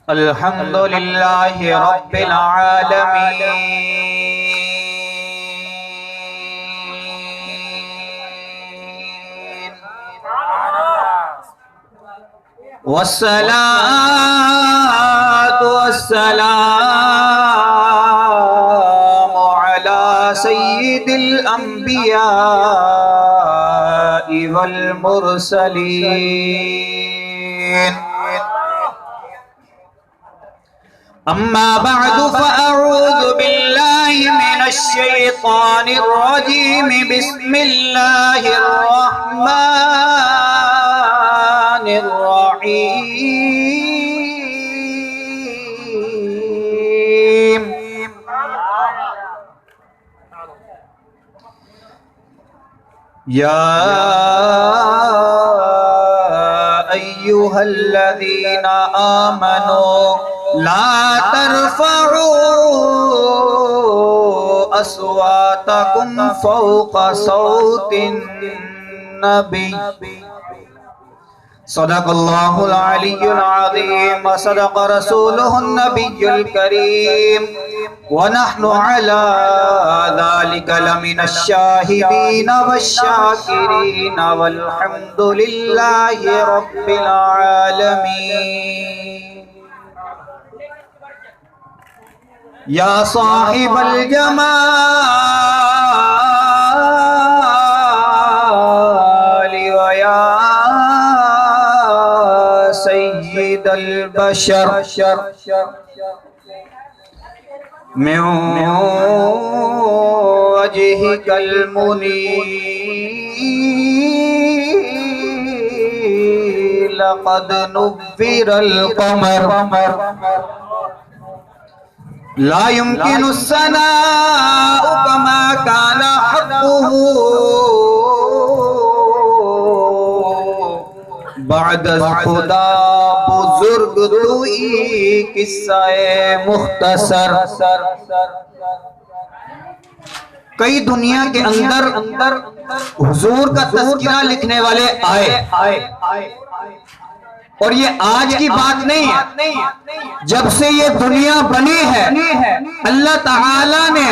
الحمد للہ رب العالمین والصلاة والسلام على سيد الأنبياء والمرسلين أما بعد فأعوذ بالله من الشيطان الرجيم بسم الله الرحمن الرحيم يا أيها الذين آمنوا لا ترفعوا أصواتكم فوق صوت النبي صدق الله العلي العظيم وصدق رسوله النبي الكريم ونحن على ذلك لمن الشاهدين والشاكرين والحمد لله رب العالمين يا صاحب الجمال ويا سيد البشر من وجهك المنير لقد نبر القمر لا يمكن الثناء كما كان حقه بعد خدا بزرگ توئی قصہ مختصر کئی دنیا کے اندر حضور کا تذکرہ لکھنے والے آئے اور یہ آج کی بات نہیں ہے، جب سے یہ دنیا بنی ہے اللہ تعالیٰ نے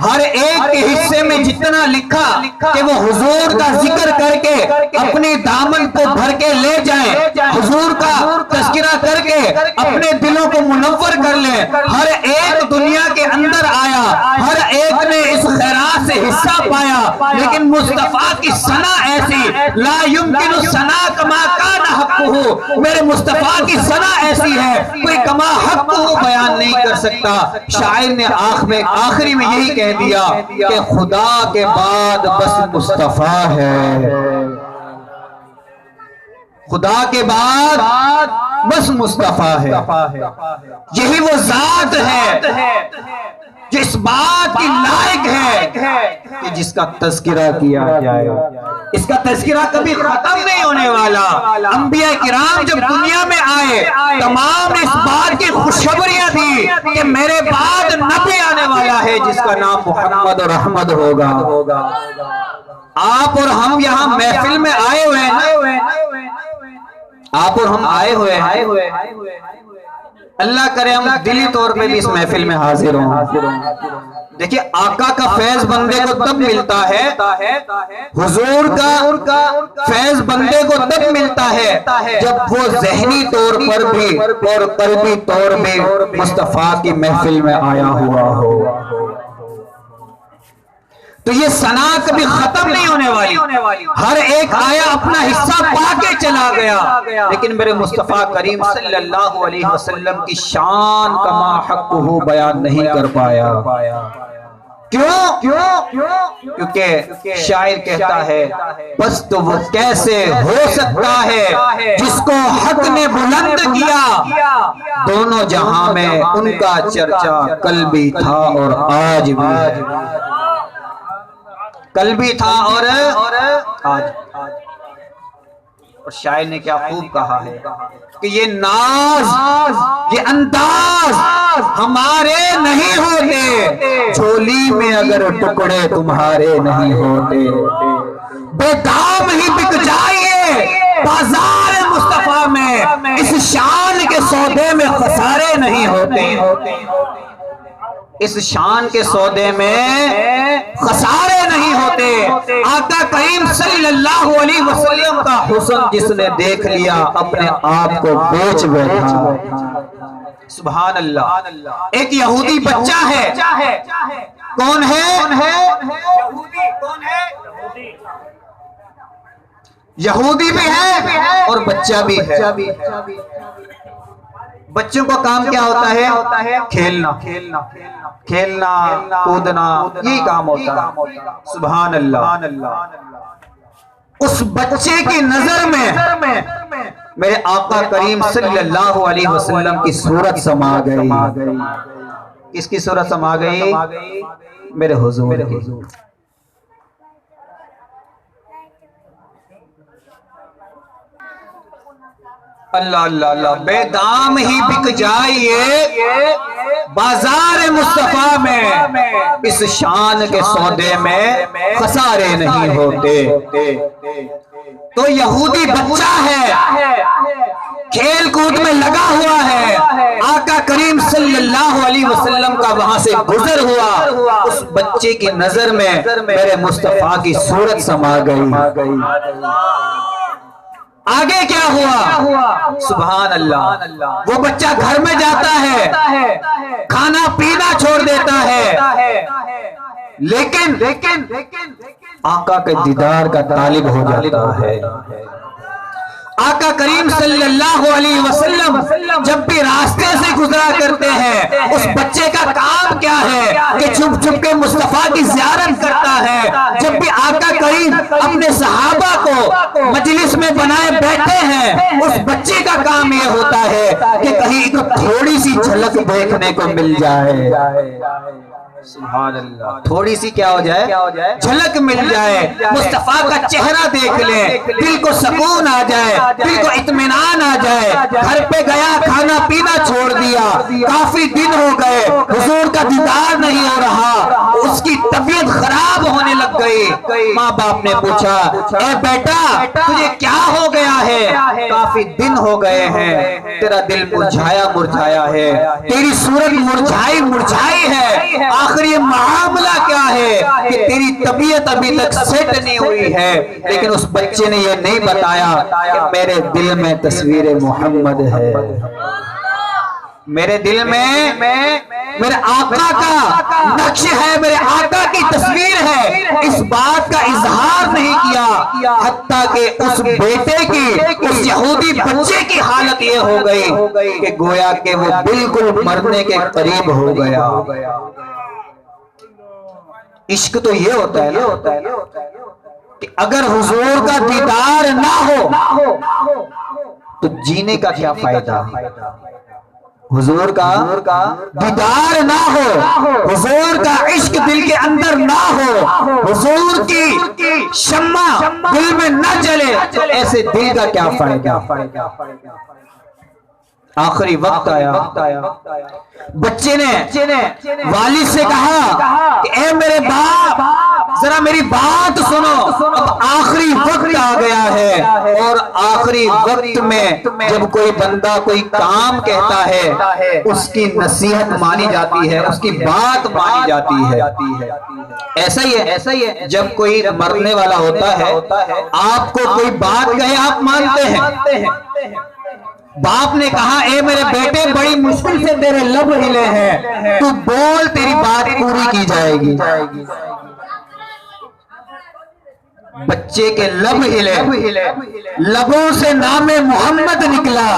ہر ایک کے حصے میں جتنا لکھا کہ وہ حضور کا ذکر کر کے اپنے دامن کو بھر کے لے جائیں، حضور کا تذکرہ کر کے اپنے دلوں کو منور کر لیں، ہر ایک دنیا کے اندر آیا، ہر ایک نے اس خیرات سے حصہ پایا، لیکن مصطفیٰ کی ثنا ایسی لا یمکن الثنا کما کان حقہ، میرے مصطفیٰ کی ثنا ایسی ہے کوئی کما حق کو بیان نہیں کر سکتا۔ شاعر نے آخری میں یہی کہہ دیا کہ خدا کے بعد بس مصطفیٰ ہے، خدا کے بعد بس مصطفیٰ ہے، یہی وہ ذات ہے جس بات کی لائق ہے کہ جس کا تذکرہ کیا جائے، اس کا تذکرہ کبھی ختم نہیں ہونے والا۔ انبیاء کرام جب دنیا میں آئے تمام اس بات کی خوشخبریاں تھی کہ میرے بعد نبی آنے والا ہے جس کا نام محمد اور احمد ہوگا۔ آپ اور ہم یہاں محفل میں آئے ہوئے ہیں، آپ اور ہم آئے ہوئے ہیں، اللہ کرے ہم دلی طور پہ بھی اس محفل میں حاضر ہوں۔ دیکھیں آقا کا فیض بندے کو تب ملتا ہے، حضور کا فیض بندے کو تب ملتا ہے جب وہ ذہنی طور پر بھی اور قلبی طور میں مصطفیٰ کی محفل میں آیا ہوا ہو۔ تو یہ ثنا کبھی ختم نہیں ہونے والی، ہر ایک آیا اپنا حصہ پا کے چلا گیا، لیکن میرے مصطفیٰ کریم صلی اللہ علیہ وسلم کی شان کما حقہ بیان نہیں کر پایا۔ کیوں؟ کیونکہ شاعر کہتا ہے بس تو وہ کیسے ہو سکتا ہے جس کو حق نے بلند کیا، دونوں جہاں میں ان کا چرچا کل بھی تھا اور آج بھی ہے، کل بھی تھا اور آج۔ اور شاعر نے کیا خوب کہا ہے کہ یہ ناز یہ انداز ہمارے نہیں ہوتے، جھولی میں اگر ٹکڑے تمہارے نہیں ہوتے، بے دام ہی بک جائیے بازار مصطفیٰ میں، اس شان کے سودے میں خسارے نہیں ہوتے، اس شان کے سودے میں خسارے نہیں ہوتے۔ آقا کریم صلی اللہ علیہ وسلم کا حسن جس نے دیکھ لیا اپنے آپ کو بیچ بیٹھا۔ سبحان اللہ۔ ایک یہودی بچہ ہے، کون ہے؟ یہودی بھی ہے اور بچہ بھی ہے۔ بچوں کا کام کیا ہوتا ہے؟ کھیلنا کودنا، یہی کام ہوتا ہے۔ سبحان اللہ۔ اس بچے کی نظر میں میرے آقا کریم صلی اللہ علیہ وسلم کی صورت سما گئی۔ کس کی صورت سما گئی؟ میرے حضور کی۔ اللہ اللہ اللہ، بے دام ہی بک جائیے بازار مصطفیٰ میں، اس شان کے سودے میں خسارے نہیں ہوتے۔ تو یہودی بچہ ہے، کھیل کود میں لگا ہوا ہے، آقا کریم صلی اللہ علیہ وسلم کا وہاں سے گزر ہوا، اس بچے کی نظر میں میرے مصطفیٰ کی صورت سما گئی۔ آگے کیا ہوا؟ سبحان اللہ۔ وہ بچہ گھر میں جاتا ہے، کھانا پینا چھوڑ دیتا ہے، لیکن آقا کے دیدار کا طالب ہو جاتا ہے۔ آقا کریم صلی اللہ علیہ وسلم جب بھی راستے سے گزرا کرتے ہیں، اس بچے کا کام کیا ہے کہ چھپ چھپ کے مصطفیٰ کی زیارت کرتا ہے۔ جب بھی آقا کریم اپنے صحابہ کو مجلس میں بنائے بیٹھے ہیں، اس بچے کا کام یہ ہوتا ہے کہ کہیں تھوڑی سی جھلک دیکھنے کو مل جائے۔ سبحان اللہ، تھوڑی سی کیا ہو جائے؟ جھلک مل جائے، مصطفیٰ کا چہرہ دیکھ لیں، دل کو سکون آ جائے، دل کو اطمینان آ جائے۔ گھر پہ گیا، کھانا پینا چھوڑ دیا، کافی دن ہو گئے، حضور کا دیدار نہیں ہو رہا، اس کی طبیعت خراب ہونے لگ گئی۔ ماں باپ نے پوچھا، اے بیٹا تجھے کیا ہو گیا ہے؟ کافی دن ہو گئے ہیں، تیرا دل مرجھایا ہے، تیری صورت مرجھائی ہے، آخر یہ معاملہ کیا ہے کہ تیری طبیعت ابھی تک سیٹ نہیں ہوئی ہے؟ لیکن اس بچے نے یہ نہیں بتایا کہ میرے دل میں تصویر محمد ہے، میرے دل میں میرے آقا کا نقش ہے، میرے آقا کی تصویر ہے۔ اس بات کا اظہار نہیں کیا، حتیٰ کہ اس بیٹے کی، اس یہودی بچے کی حالت یہ ہو گئی کہ گویا کہ وہ بالکل مرنے کے قریب ہو گیا۔ عشق تو یہ ہوتا ہے نا کہ اگر حضور کا دیدار نہ ہو تو جینے کا کیا فائدہ؟ حضور کا دیدار نہ ہو، حضور کا عشق دل کے اندر نہ ہو، حضور کی شمع دل میں نہ جلے تو ایسے دل کا کیا فائدہ؟ آخری وقت آیا، بچے نے والد سے کہا کہ اے میرے باپ ذرا میری بات سنو، اب آخری وقت آ گیا ہے، اور آخری وقت میں جب کوئی بندہ کوئی کام کہتا ہے اس کی نصیحت مانی جاتی ہے، اس کی بات مانی جاتی ہے۔ ایسا ہی ہے جب کوئی مرنے والا ہوتا ہے، آپ کو کوئی بات کہے آپ مانتے ہیں۔ باپ نے کہا اے میرے بیٹے بڑی مشکل سے تیرے لب ہلے ہیں، تو بول تیری بات پوری کی جائے گی۔ بچے کے لب ہلے، لبوں سے نام محمد نکلا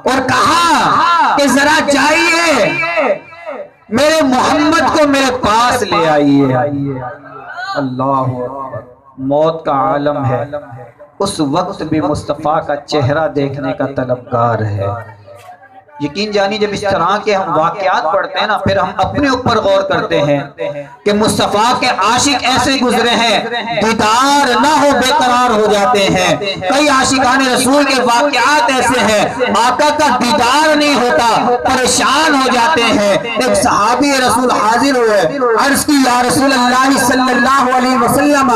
اور کہا کہ ذرا جائیے میرے محمد کو میرے پاس لے آئیے۔ اللہ اکبر، موت کا عالم ہے، اس وقت بھی مصطفیٰ کا چہرہ دیکھنے کا طلبگار ہے۔ یقین جانی جب اس طرح کے ہم واقعات پڑھتے ہیں نا، پھر ہم اپنے اوپر غور کرتے ہیں کہ مصطفیٰ کے عاشق ایسے گزرے ہیں، دیدار نہ ہو بے قرار ہو جاتے ہیں۔ کئی عاشقان رسول کے واقعات ایسے ہیں، آقا کا دیدار نہیں ہوتا، پریشان ہو جاتے ہیں۔ ایک صحابی رسول حاضر ہوئے، عرض کی یا رسول اللہ صلی اللہ علیہ وسلم،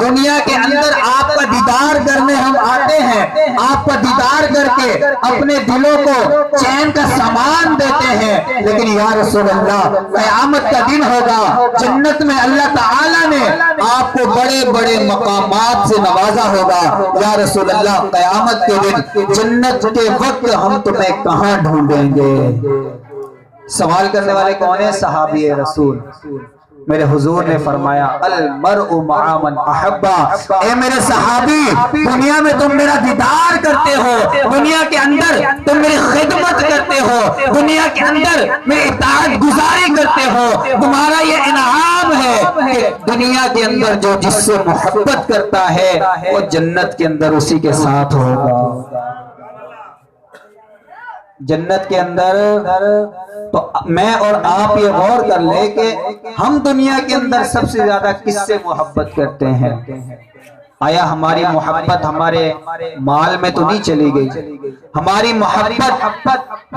دنیا کے اندر آپ کا دیدار کرنے ہم آتے ہیں، آپ کا دیدار کر کے اپنے دلوں کو چین کا سامان دیتے ہیں، لیکن یا رسول اللہ قیامت کا دن ہوگا، جنت میں اللہ تعالیٰ نے آپ کو بڑے بڑے مقامات سے نوازا ہوگا، یا رسول اللہ قیامت کے دن جنت کے وقت ہم تمہیں کہاں ڈھونڈیں گے؟ سوال کرنے والے کون ہیں؟ صحابی رسول۔ میرے حضور نے فرمایا المرء مع من احبا، اے میرے صحابی، دنیا میں تم میرا دیدار کرتے ہو، دنیا کے اندر تم میری خدمت کرتے ہو، دنیا کے اندر میری اطاعت گزاری کرتے ہو، تمہارا یہ انعام ہے کہ دنیا کے اندر جو جس سے محبت کرتا ہے وہ جنت کے اندر اسی کے ساتھ ہوگا۔ جنت کے اندر تو میں اور آپ یہ غور کر لیں کہ ہم دنیا کے اندر سب سے زیادہ کس سے محبت کرتے ہیں؟ آیا ہماری محبت ہمارے مال میں تو نہیں چلی گئی؟ ہماری محبت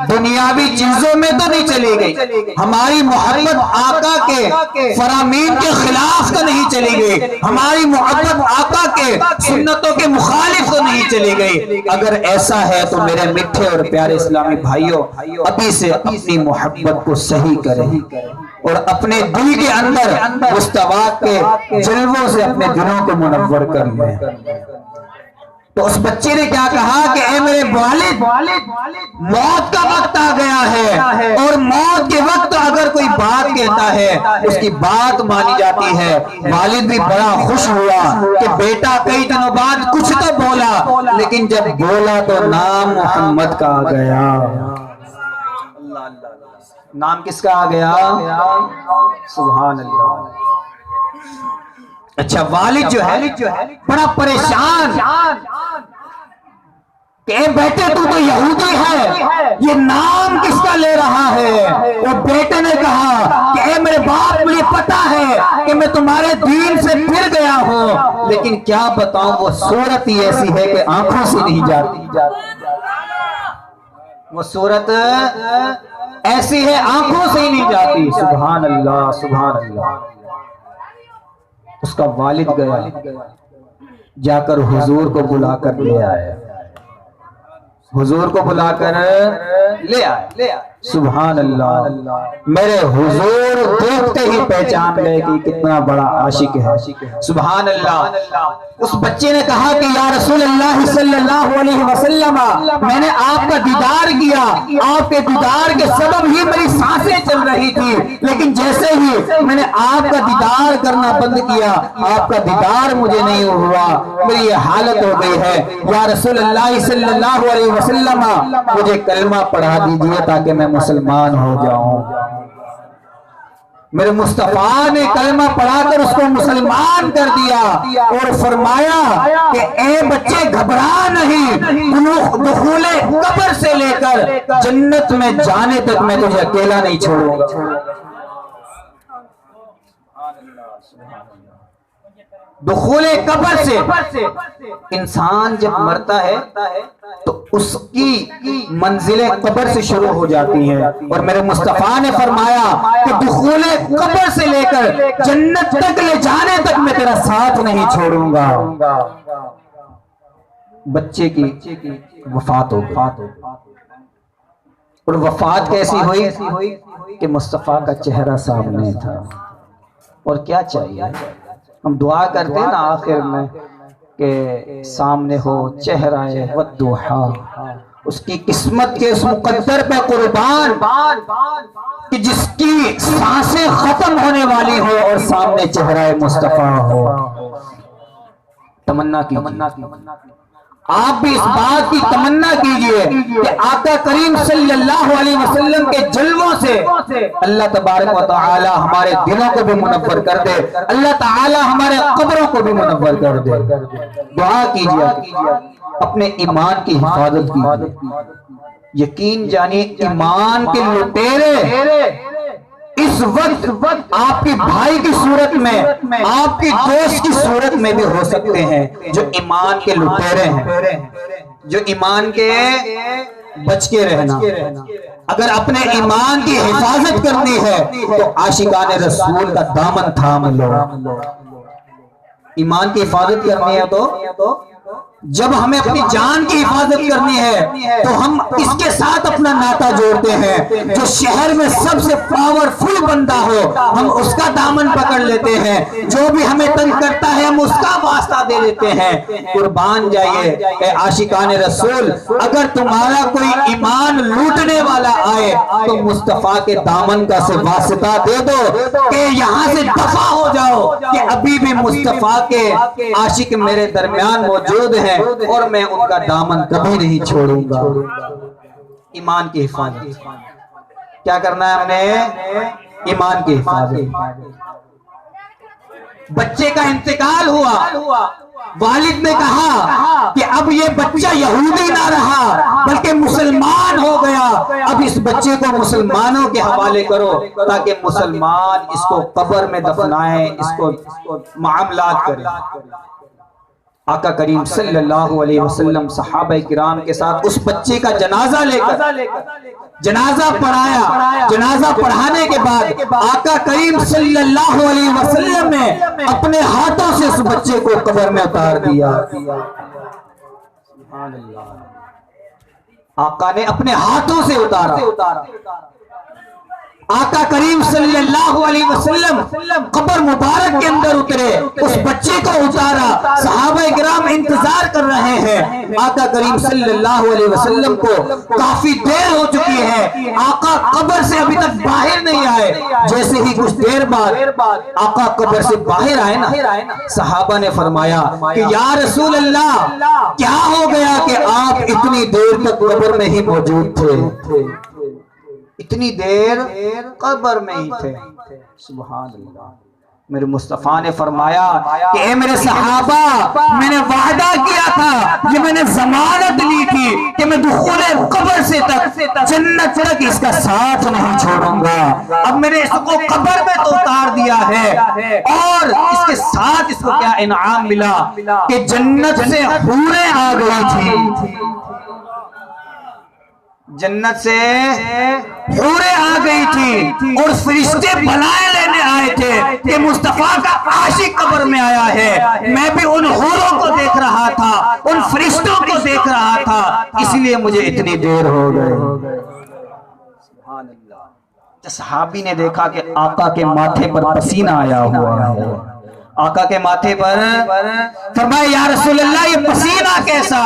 دنیاوی چیزوں میں تو نہیں چلی گئی؟ ہماری محبت آقا کے فرامین کے خلاف تو نہیں چلی گئی؟ ہماری محبت آقا کے سنتوں کے مخالف تو نہیں چلی گئی؟ اگر ایسا ہے تو میرے میٹھے اور پیارے اسلامی بھائیوں، ابھی سے اپنی محبت کو صحیح کریں اور اپنے دل کے اندر مصطفیٰ کے جلووں سے اپنے دلوں کو منور کر لیں۔ تو اس بچے نے کیا کہا کہ اے میرے والد، موت کا وقت آ گیا ہے، اور موت کے وقت اگر کوئی بات کہتا ہے اس کی بات مانی جاتی ہے۔ والد بھی بڑا خوش ہوا کہ بیٹا کئی دنوں بعد کچھ تو بولا، لیکن جب بولا تو نام محمد کا آ گیا۔ نام کس کا آ گیا؟ سبحان اللہ۔ اچھا، والد جو ہے بڑا پریشان کہ اے بیٹے تو یہودی ہے، یہ نام کس کا لے رہا ہے؟ وہ بیٹے نے کہا کہ اے میرے باپ، مجھے پتا ہے کہ میں تمہارے دین سے پھر گیا ہوں، لیکن کیا بتاؤں وہ صورت ہی ایسی ہے کہ آنکھوں سے نہیں جاتی، وہ صورت ایسی ہے آنکھوں سے ہی نہیں جاتی۔ سبحان اللہ، سبحان اللہ۔ اس کا والد گیا، جا کر حضور کو بلا کر لے آئے، حضور کو بلا کر لے آئے۔ سبحان اللہ، میرے حضور دیکھتے ہی پہچان گئے کہ کتنا بڑا عاشق ہے۔ سبحان اللہ۔ اس بچے نے کہا کہ یا رسول اللہ صلی اللہ علیہ وسلم، میں نے آپ کا دیدار کیا، آپ کے دیدار کے سبب ہی میری سانسیں چل رہی تھی، لیکن جیسے ہی میں نے آپ کا دیدار کرنا بند کیا، آپ کا دیدار مجھے نہیں ہوا، میری یہ حالت ہو گئی ہے۔ یا رسول اللہ صلی اللہ علیہ وسلم، مجھے کلمہ پڑھا دیجئے تاکہ میں مسلمان ہو جاؤں۔ میرے مصطفیٰ نے کلمہ پڑھا کر اس کو مسلمان کر دیا اور فرمایا کہ اے بچے گھبرا نہیں، دخول قبر سے لے کر جنت میں جانے تک میں تجھے اکیلا نہیں چھوڑوں گا۔ دخول قبر سے انسان جب مرتا ہے تو اس کی منزل قبر سے شروع ہو جاتی ہیں، اور میرے مصطفیٰ نے فرمایا کہ دخول قبر سے لے کر جنت تک لے جانے تک میں تیرا ساتھ نہیں چھوڑوں گا۔ بچے کی وفات ہو گئی، اور وفات کیسی ہوئی کہ مصطفیٰ کا چہرہ سامنے تھا۔ اور کیا چاہیے؟ ہم دعا کرتے ہیں نا آخر میں کہ سامنے ہو چہرہ والضحا، اس کی قسمت کے اس مقدر پہ قربان کہ جس کی سانسیں ختم ہونے والی ہو اور سامنے چہرہ مصطفیٰ ہو۔ تمنا کی آپ بھی اس بات کی تمنا کیجئے کہ آقا کریم صلی اللہ علیہ وسلم کے جلووں سے اللہ تبارک و تعالی ہمارے دلوں کو بھی منور کر دے، اللہ تعالی ہمارے قبروں کو بھی منور کر دے۔ دعا کیجئے، اپنے ایمان کی حفاظت کیجئے۔ یقین جانیے ایمان کے لٹیرے اس وقت آپ کے بھائی کی صورت میں، آپ کے دوست کی صورت میں بھی ہو سکتے ہیں، جو ایمان کے لٹیرے ہیں، جو ایمان کے بچ کے رہنا. اگر اپنے ایمان کی حفاظت کرنی ہے تو عاشقان رسول کا دامن تھام لو. ایمان کی حفاظت کرنی ہے تو جب ہمیں اپنی جان کی حفاظت کرنی ہے تو ہم اس کے ساتھ اپنا ناطہ جوڑتے ہیں. جو شہر میں سب سے پاورفل بندہ ہو ہم اس کا دامن پکڑ لیتے ہیں. جو بھی ہمیں تنگ کرتا ہے ہم اس کا واسطہ دے دیتے ہیں. قربان جائیے اے عاشقان رسول، اگر تمہارا کوئی ایمان لوٹنے والا آئے تو مصطفیٰ کے دامن کا سے واسطہ دے دو کہ یہاں سے دفع ہو جاؤ کہ ابھی بھی مصطفیٰ کے عاشق میرے درمیان موجود ہیں اور میں ان کا دامن کبھی نہیں چھوڑوں گا. ایمان کی حفاظت کیا کرنا ہے ہم نے؟ ایمان کی حفاظت. بچے کا انتقال ہوا، والد نے کہا کہ اب یہ بچہ یہودی نہ رہا بلکہ مسلمان ہو گیا. اب اس بچے کو مسلمانوں کے حوالے کرو تاکہ مسلمان اس کو قبر میں دفنائیں، اس کو معاملات کریں. آقا کریم صلی اللہ علیہ وسلم صحابہ کرام کے ساتھ اس بچے کا جنازہ لے کر جنازہ پڑھایا. جنازہ پڑھانے کے بعد آقا کریم صلی اللہ علیہ وسلم نے اپنے ہاتھوں سے اس بچے کو قبر میں اتار دیا. آقا نے اپنے ہاتھوں سے اتارا. آقا کریم صلی اللہ علیہ وسلم قبر مبارک کے اندر اترے، اس بچے کو اتارا. صحابہ کرام انتظار کر رہے ہیں. آقا کریم صلی اللہ علیہ وسلم کو کافی دیر ہو چکی ہے، آقا قبر سے ابھی تک باہر نہیں آئے. جیسے ہی کچھ دیر بعد آقا قبر سے باہر آئے نا، صحابہ نے فرمایا کہ یا رسول اللہ کیا ہو گیا کہ آپ اتنی دیر تک قبر میں ہی موجود تھے؟ اتنی دیر قبر میں ہی تھے. سبحان اللہ. میرے مصطفیٰ نے فرمایا کہ اے میرے صحابہ، میں نے وعدہ کیا تھا، یہ میں نے ضمانت لی تھی کہ میں دخول قبر سے تک جنت تک اس کا ساتھ نہیں چھوڑوں گا. اب میں نے اس کو قبر میں تو اتار دیا ہے اور اس کے ساتھ اس کو کیا انعام ملا کہ جنت سے حوریں آ گئی تھی. جنت سے حوریں آ گئی تھی اور فرشتے بلائے لینے آئے تھے کہ مصطفیٰ کا عاشق قبر میں آیا ہے. میں بھی ان حوروں کو دیکھ رہا تھا، ان فرشتوں کو دیکھ رہا تھا، اس لیے مجھے اتنی دیر ہو گئی. صحابی نے دیکھا کہ آقا کے ماتھے پر پسینہ آیا ہوا ہے. آقا کے ماتھے پر فرمایا یا رسول اللہ یہ پسینہ کیسا؟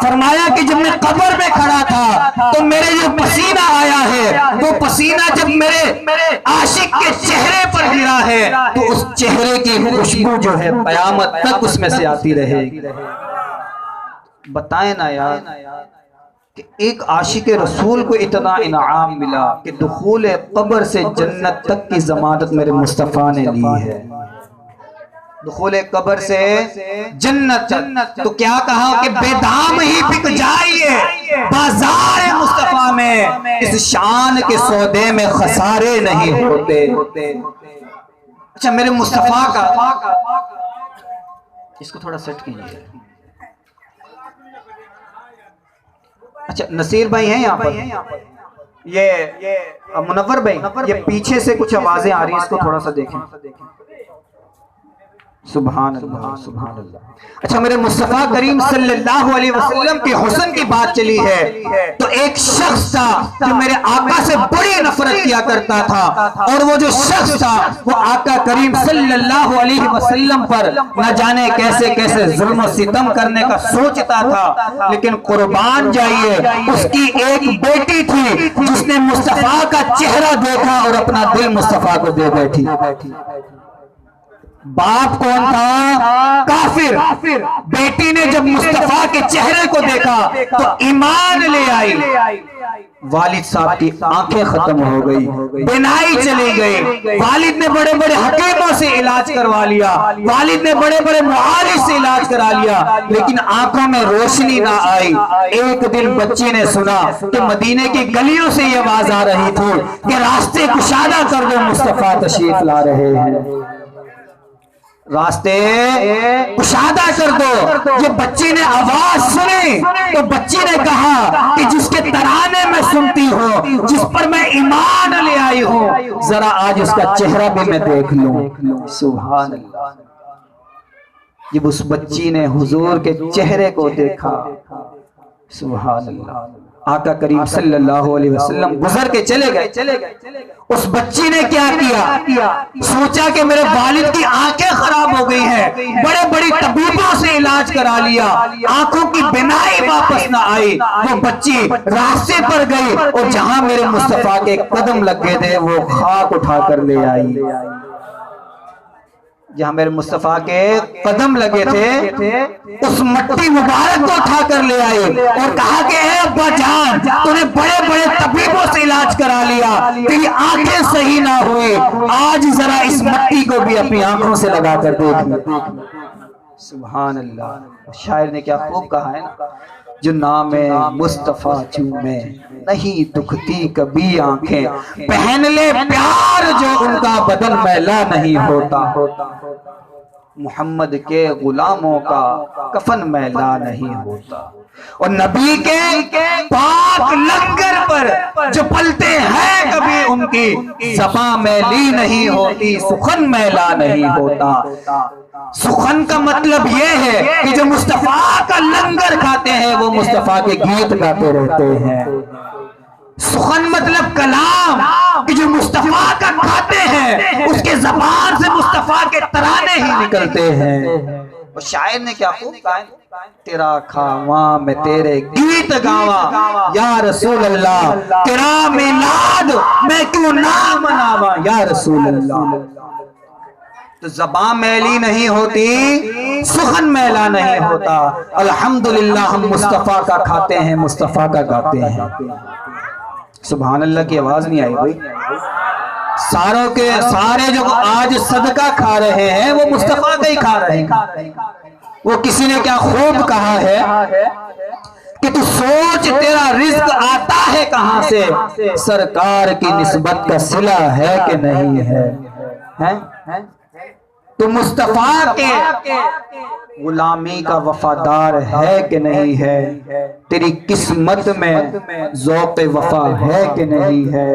فرمایا کہ جب میں قبر میں کھڑا تھا تو میرے جو پسینہ آیا ہے وہ پسینہ جب میرے عاشق کے چہرے پر گرا ہے تو اس چہرے کی خوشبو جو ہے قیامت تک اس میں سے آتی رہے گی. بتائیں نا یار کہ ایک عاشق رسول کو اتنا انعام ملا کہ دخول قبر سے جنت تک کی ضمانت میرے مصطفیٰ نے لی ہے. دخول قبر سے جنت، تو کیا کہا کہ بے دام ہی بک جائیے بازار مصطفیٰ میں، اس شان کے سودے میں خسارے نہیں ہوتے. اچھا میرے مصطفیٰ کا اس کو تھوڑا سیٹ کیجیے. اچھا نصیر بھائی ہیں یہاں پر، یہ منور بھائی، یہ پیچھے سے کچھ آوازیں آ رہی ہیں، اس کو تھوڑا سا دیکھیں. سبحان اللہ سبحان اللہ. اچھا میرے مصطفیٰ کریم صلی اللہ علیہ وسلم کے حسن کی بات چلی ہے تو ایک شخص تھا جو میرے آقا سے بڑی نفرت کیا کرتا تھا، اور وہ جو شخص تھا وہ آقا کریم صلی اللہ علیہ وسلم پر نہ جانے کیسے کیسے ظلم و ستم کرنے کا سوچتا تھا. لیکن قربان جائیے اس کی ایک بیٹی تھی جس نے مصطفیٰ کا چہرہ دیکھا اور اپنا دل مصطفیٰ کو دے بیٹھی. باپ کون تھا؟ کافر. بیٹی نے جب مصطفیٰ کے چہرے کو دیکھا تو ایمان لے آئی. والد صاحب کی آنکھیں ختم ہو گئی، بینائی چلی گئی. والد نے بڑے بڑے حکیموں سے علاج کروا لیا، والد نے بڑے بڑے معالج سے علاج کرا لیا، لیکن آنکھوں میں روشنی نہ آئی. ایک دن بچی نے سنا کہ مدینے کی گلیوں سے یہ آواز آ رہی تھی کہ راستے کشادہ کر دو، مصطفیٰ تشریف لا رہے ہیں. راستے کشادہ کر دو۔ یہ بچی نے آواز سنی تو بچی نے کہا کہ جس کے ترانے میں سنتی ہوں، جس پر میں ایمان لے آئی ہوں، ذرا آج اس کا چہرہ بھی میں دیکھ لوں۔ سبحان اللہ۔ جب اس بچی نے حضور کے چہرے کو دیکھا، سبحان اللہ، آقا کریم صلی اللہ علیہ وسلم گزر کے چلے گئے۔ اس بچی نے کیا کیا؟ سوچا کہ میرے والد کی آنکھیں خراب ہو گئی ہیں، بڑے بڑی طبیبوں سے علاج کرا لیا، آنکھوں کی بینائی واپس نہ آئی۔ وہ بچی راستے پر گئی اور جہاں میرے مصطفیٰ کے قدم لگے تھے وہ خاک اٹھا کر لے آئی۔ جہاں میرے مصطفیٰ کے قدم لگے تھے اس مٹی مبارک کو اٹھا کر لے آئے اور کہا کہ اے ابا جان، تو نے بڑے بڑے طبیبوں سے علاج کرا لیا، تیری آنکھیں صحیح نہ ہوئی، آج ذرا اس مٹی کو بھی اپنی آنکھوں سے لگا کر دیکھ۔ سبحان اللہ۔ شاعر نے کیا خوب کہا ہے نا، جو نام مصطفیٰ چومے نہیں دکھتی کبھی آنکھیں، پہن لے پیار جو ان کا بدن میلا نہیں ہوتا، محمد کے غلاموں کا کفن میلا نہیں ہوتا۔ اور نبی کے پاک لنگر پر جو پلتے ہیں کبھی ان کی زباں میلی نہیں ہوتی، سخن میلا نہیں ہوتا۔ سخن کا مطلب یہ ہے کہ جو مصطفیٰ کا لنگر کھاتے ہیں وہ مصطفیٰ کے گیت گاتے رہتے ہیں۔ سخن مطلب کلام، کہ جو مصطفیٰ کا کھاتے ہیں اس کے زبان سے مصطفیٰ کے ترانے ہی نکلتے ہیں۔ اور شاعر نے کیا خوب کہا ہے، تیرا کھاواں میں تیرے گیت گاواں یا رسول اللہ، تیرا میلاد میں کیوں نہ مناواں یا رسول اللہ۔ تو زبان میلی نہیں ہوتی، سخن میلا نہیں ہوتا۔ الحمدللہ ہم مصطفیٰ کا کھاتے ہیں، مصطفیٰ کا گاتے ہیں۔ سبحان اللہ کی آواز نہیں آئی بھائی؟ سارے جو آج صدقہ کھا رہے ہیں وہ مصطفیٰ کا ہی کھا رہے ہیں۔ وہ کسی نے کیا خوب کہا ہے کہ تو سوچ تیرا رزق آتا ہے کہاں سے، سرکار کی نسبت کا صلہ ہے کہ نہیں ہے؟ تو مصطفیٰ کے غلامی کا وفادار ہے کہ نہیں ہے؟ تیری قسمت میں ذوق وفا ہے کہ نہیں ہے؟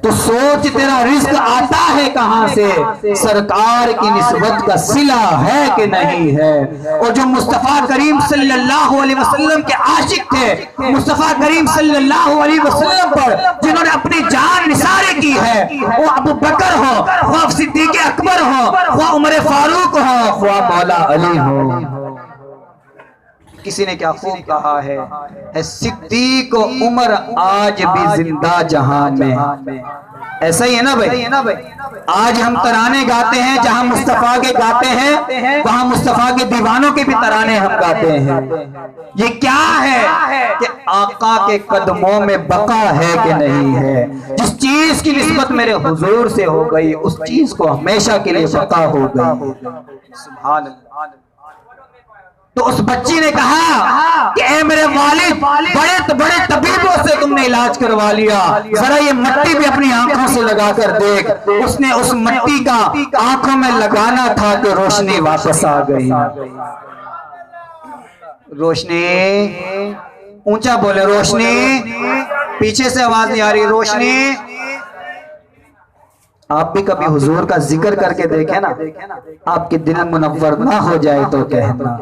تو سوچ تیرا رزق آتا ہے کہاں سے، سرکار کی نسبت کا صلہ ہے کہ نہیں ہے؟ اور جو مصطفیٰ کریم صلی اللہ علیہ وسلم کے عاشق تھے، مصطفیٰ کریم صلی اللہ علیہ وسلم پر جنہوں نے اپنی جان نثار کی ہے، وہ ابو بکر ہو، خواہ صدیق اکبر ہو، خواہ عمر فاروق ہو، خواہ مولا علی ہو۔ کسی نے کیا خوب کہا ہے، صدیق و عمر آج بھی زندہ جہاں میں۔ ایسا ہی ہے نا بھائی؟ آج ہم ترانے گاتے ہیں، جہاں مصطفیٰ کے گاتے ہیں وہاں مصطفیٰ کے دیوانوں کے بھی ترانے ہم گاتے ہیں۔ یہ کیا ہے کہ آقا کے قدموں میں بقا ہے کہ نہیں ہے؟ جس چیز کی نسبت میرے حضور سے ہو گئی اس چیز کو ہمیشہ کے لیے بقا ہو گئی۔ سبحان اللہ۔ تو اس بچی نے کہا کہ اے میرے والد، بڑے طبیبوں سے تم نے علاج کروا لیا، ذرا یہ مٹی بھی اپنی آنکھوں سے لگا کر دیکھ۔ اس نے اس مٹی کا آنکھوں میں لگانا تھا کہ روشنی واپس آ گئی۔ روشنی، اونچا بولے روشنی، پیچھے سے آواز نہیں آ رہی، روشنی۔ آپ بھی کبھی حضور کا ذکر کر کے دیکھیں نا، آپ کے دل منور نہ ہو جائے تو کہنا۔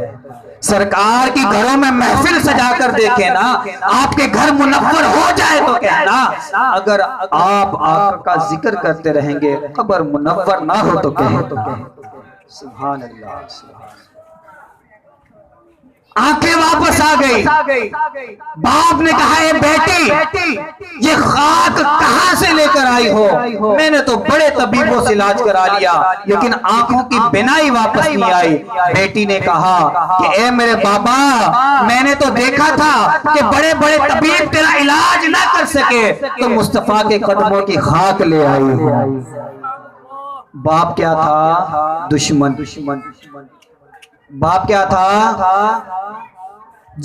سرکار کی گھروں میں محفل سجا کر دیکھیں نا، آپ کے گھر منور ہو جائے تو کہنا۔ اگر آپ آقا کا ذکر کرتے رہیں گے قبر منور نہ ہو تو کہیں۔ سبحان اللہ۔ آنکھیں واپس آ گئی۔ باپ نے کہا اے بیٹی، یہ خاک کہاں سے لے کر آئی ہو؟ میں نے تو بڑے طبیبوں سے علاج کرا لیا لیکن آنکھوں کی بینائی واپس نہیں آئی۔ بیٹی نے کہا کہ اے میرے بابا، میں نے تو دیکھا تھا کہ بڑے بڑے طبیب تیرا علاج نہ کر سکے تو مصطفیٰ کے قدموں کی خاک لے آئی ہو۔ باپ کیا تھا؟ دشمن۔ باپ کیا تھا؟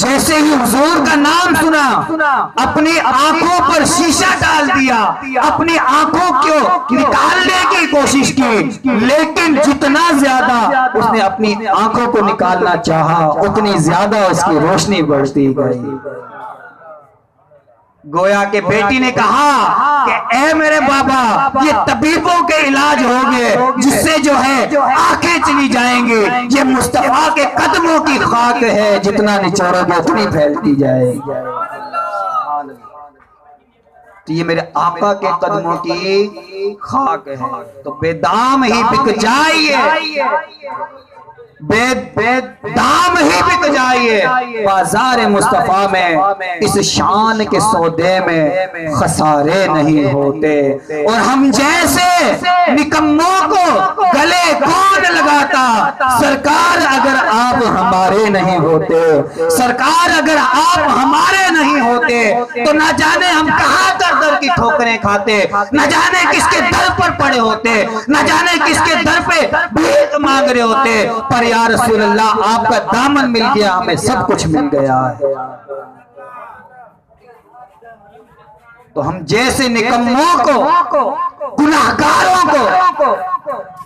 جیسے ہی حضور کا نام سنا اپنی آنکھوں پر شیشہ ڈال دیا۔ دیا، اپنی آنکھوں کو نکالنے کی کوشش کی، لیکن جتنا زیادہ اس نے اپنی آنکھوں کو نکالنا چاہا اتنی زیادہ اس کی روشنی بڑھتی گئی۔ گویا کہ بیٹی نے کہا کہ اے میرے بابا، یہ طبیبوں کے علاج ہو گئے جس سے جو ہے آنکھیں چلی جائیں گی، یہ مصطفیٰ کے قدموں کی خاک ہے، جتنا نچوڑو گے اتنی پھیلتی جائے گی۔ تو یہ میرے آقا کے قدموں کی خاک ہے، تو بے دام ہی بک جائیے، بے دام ہی بک جائیے بازار مصطفیٰ میں، اس شان کے سودے میں خسارے نہیں ہوتے۔ اور ہم جیسے نکموں کو گلے کون لگاتا، سرکار اگر آپ ہمارے نہیں ہوتے، سرکار اگر آپ ہمارے نہیں ہوتے تو نہ جانے ہم کہاں در در کی ٹھوکریں کھاتے، نہ جانے کس کے در پر پڑے ہوتے، نہ جانے کس کے در پہ بھیک مانگ رہے ہوتے، پر یا رسول اللہ آپ کا دامن مل گیا، ہمیں سب کچھ مل گیا ہے۔ تو ہم جیسے نکموں کو، گناہگاروں کو،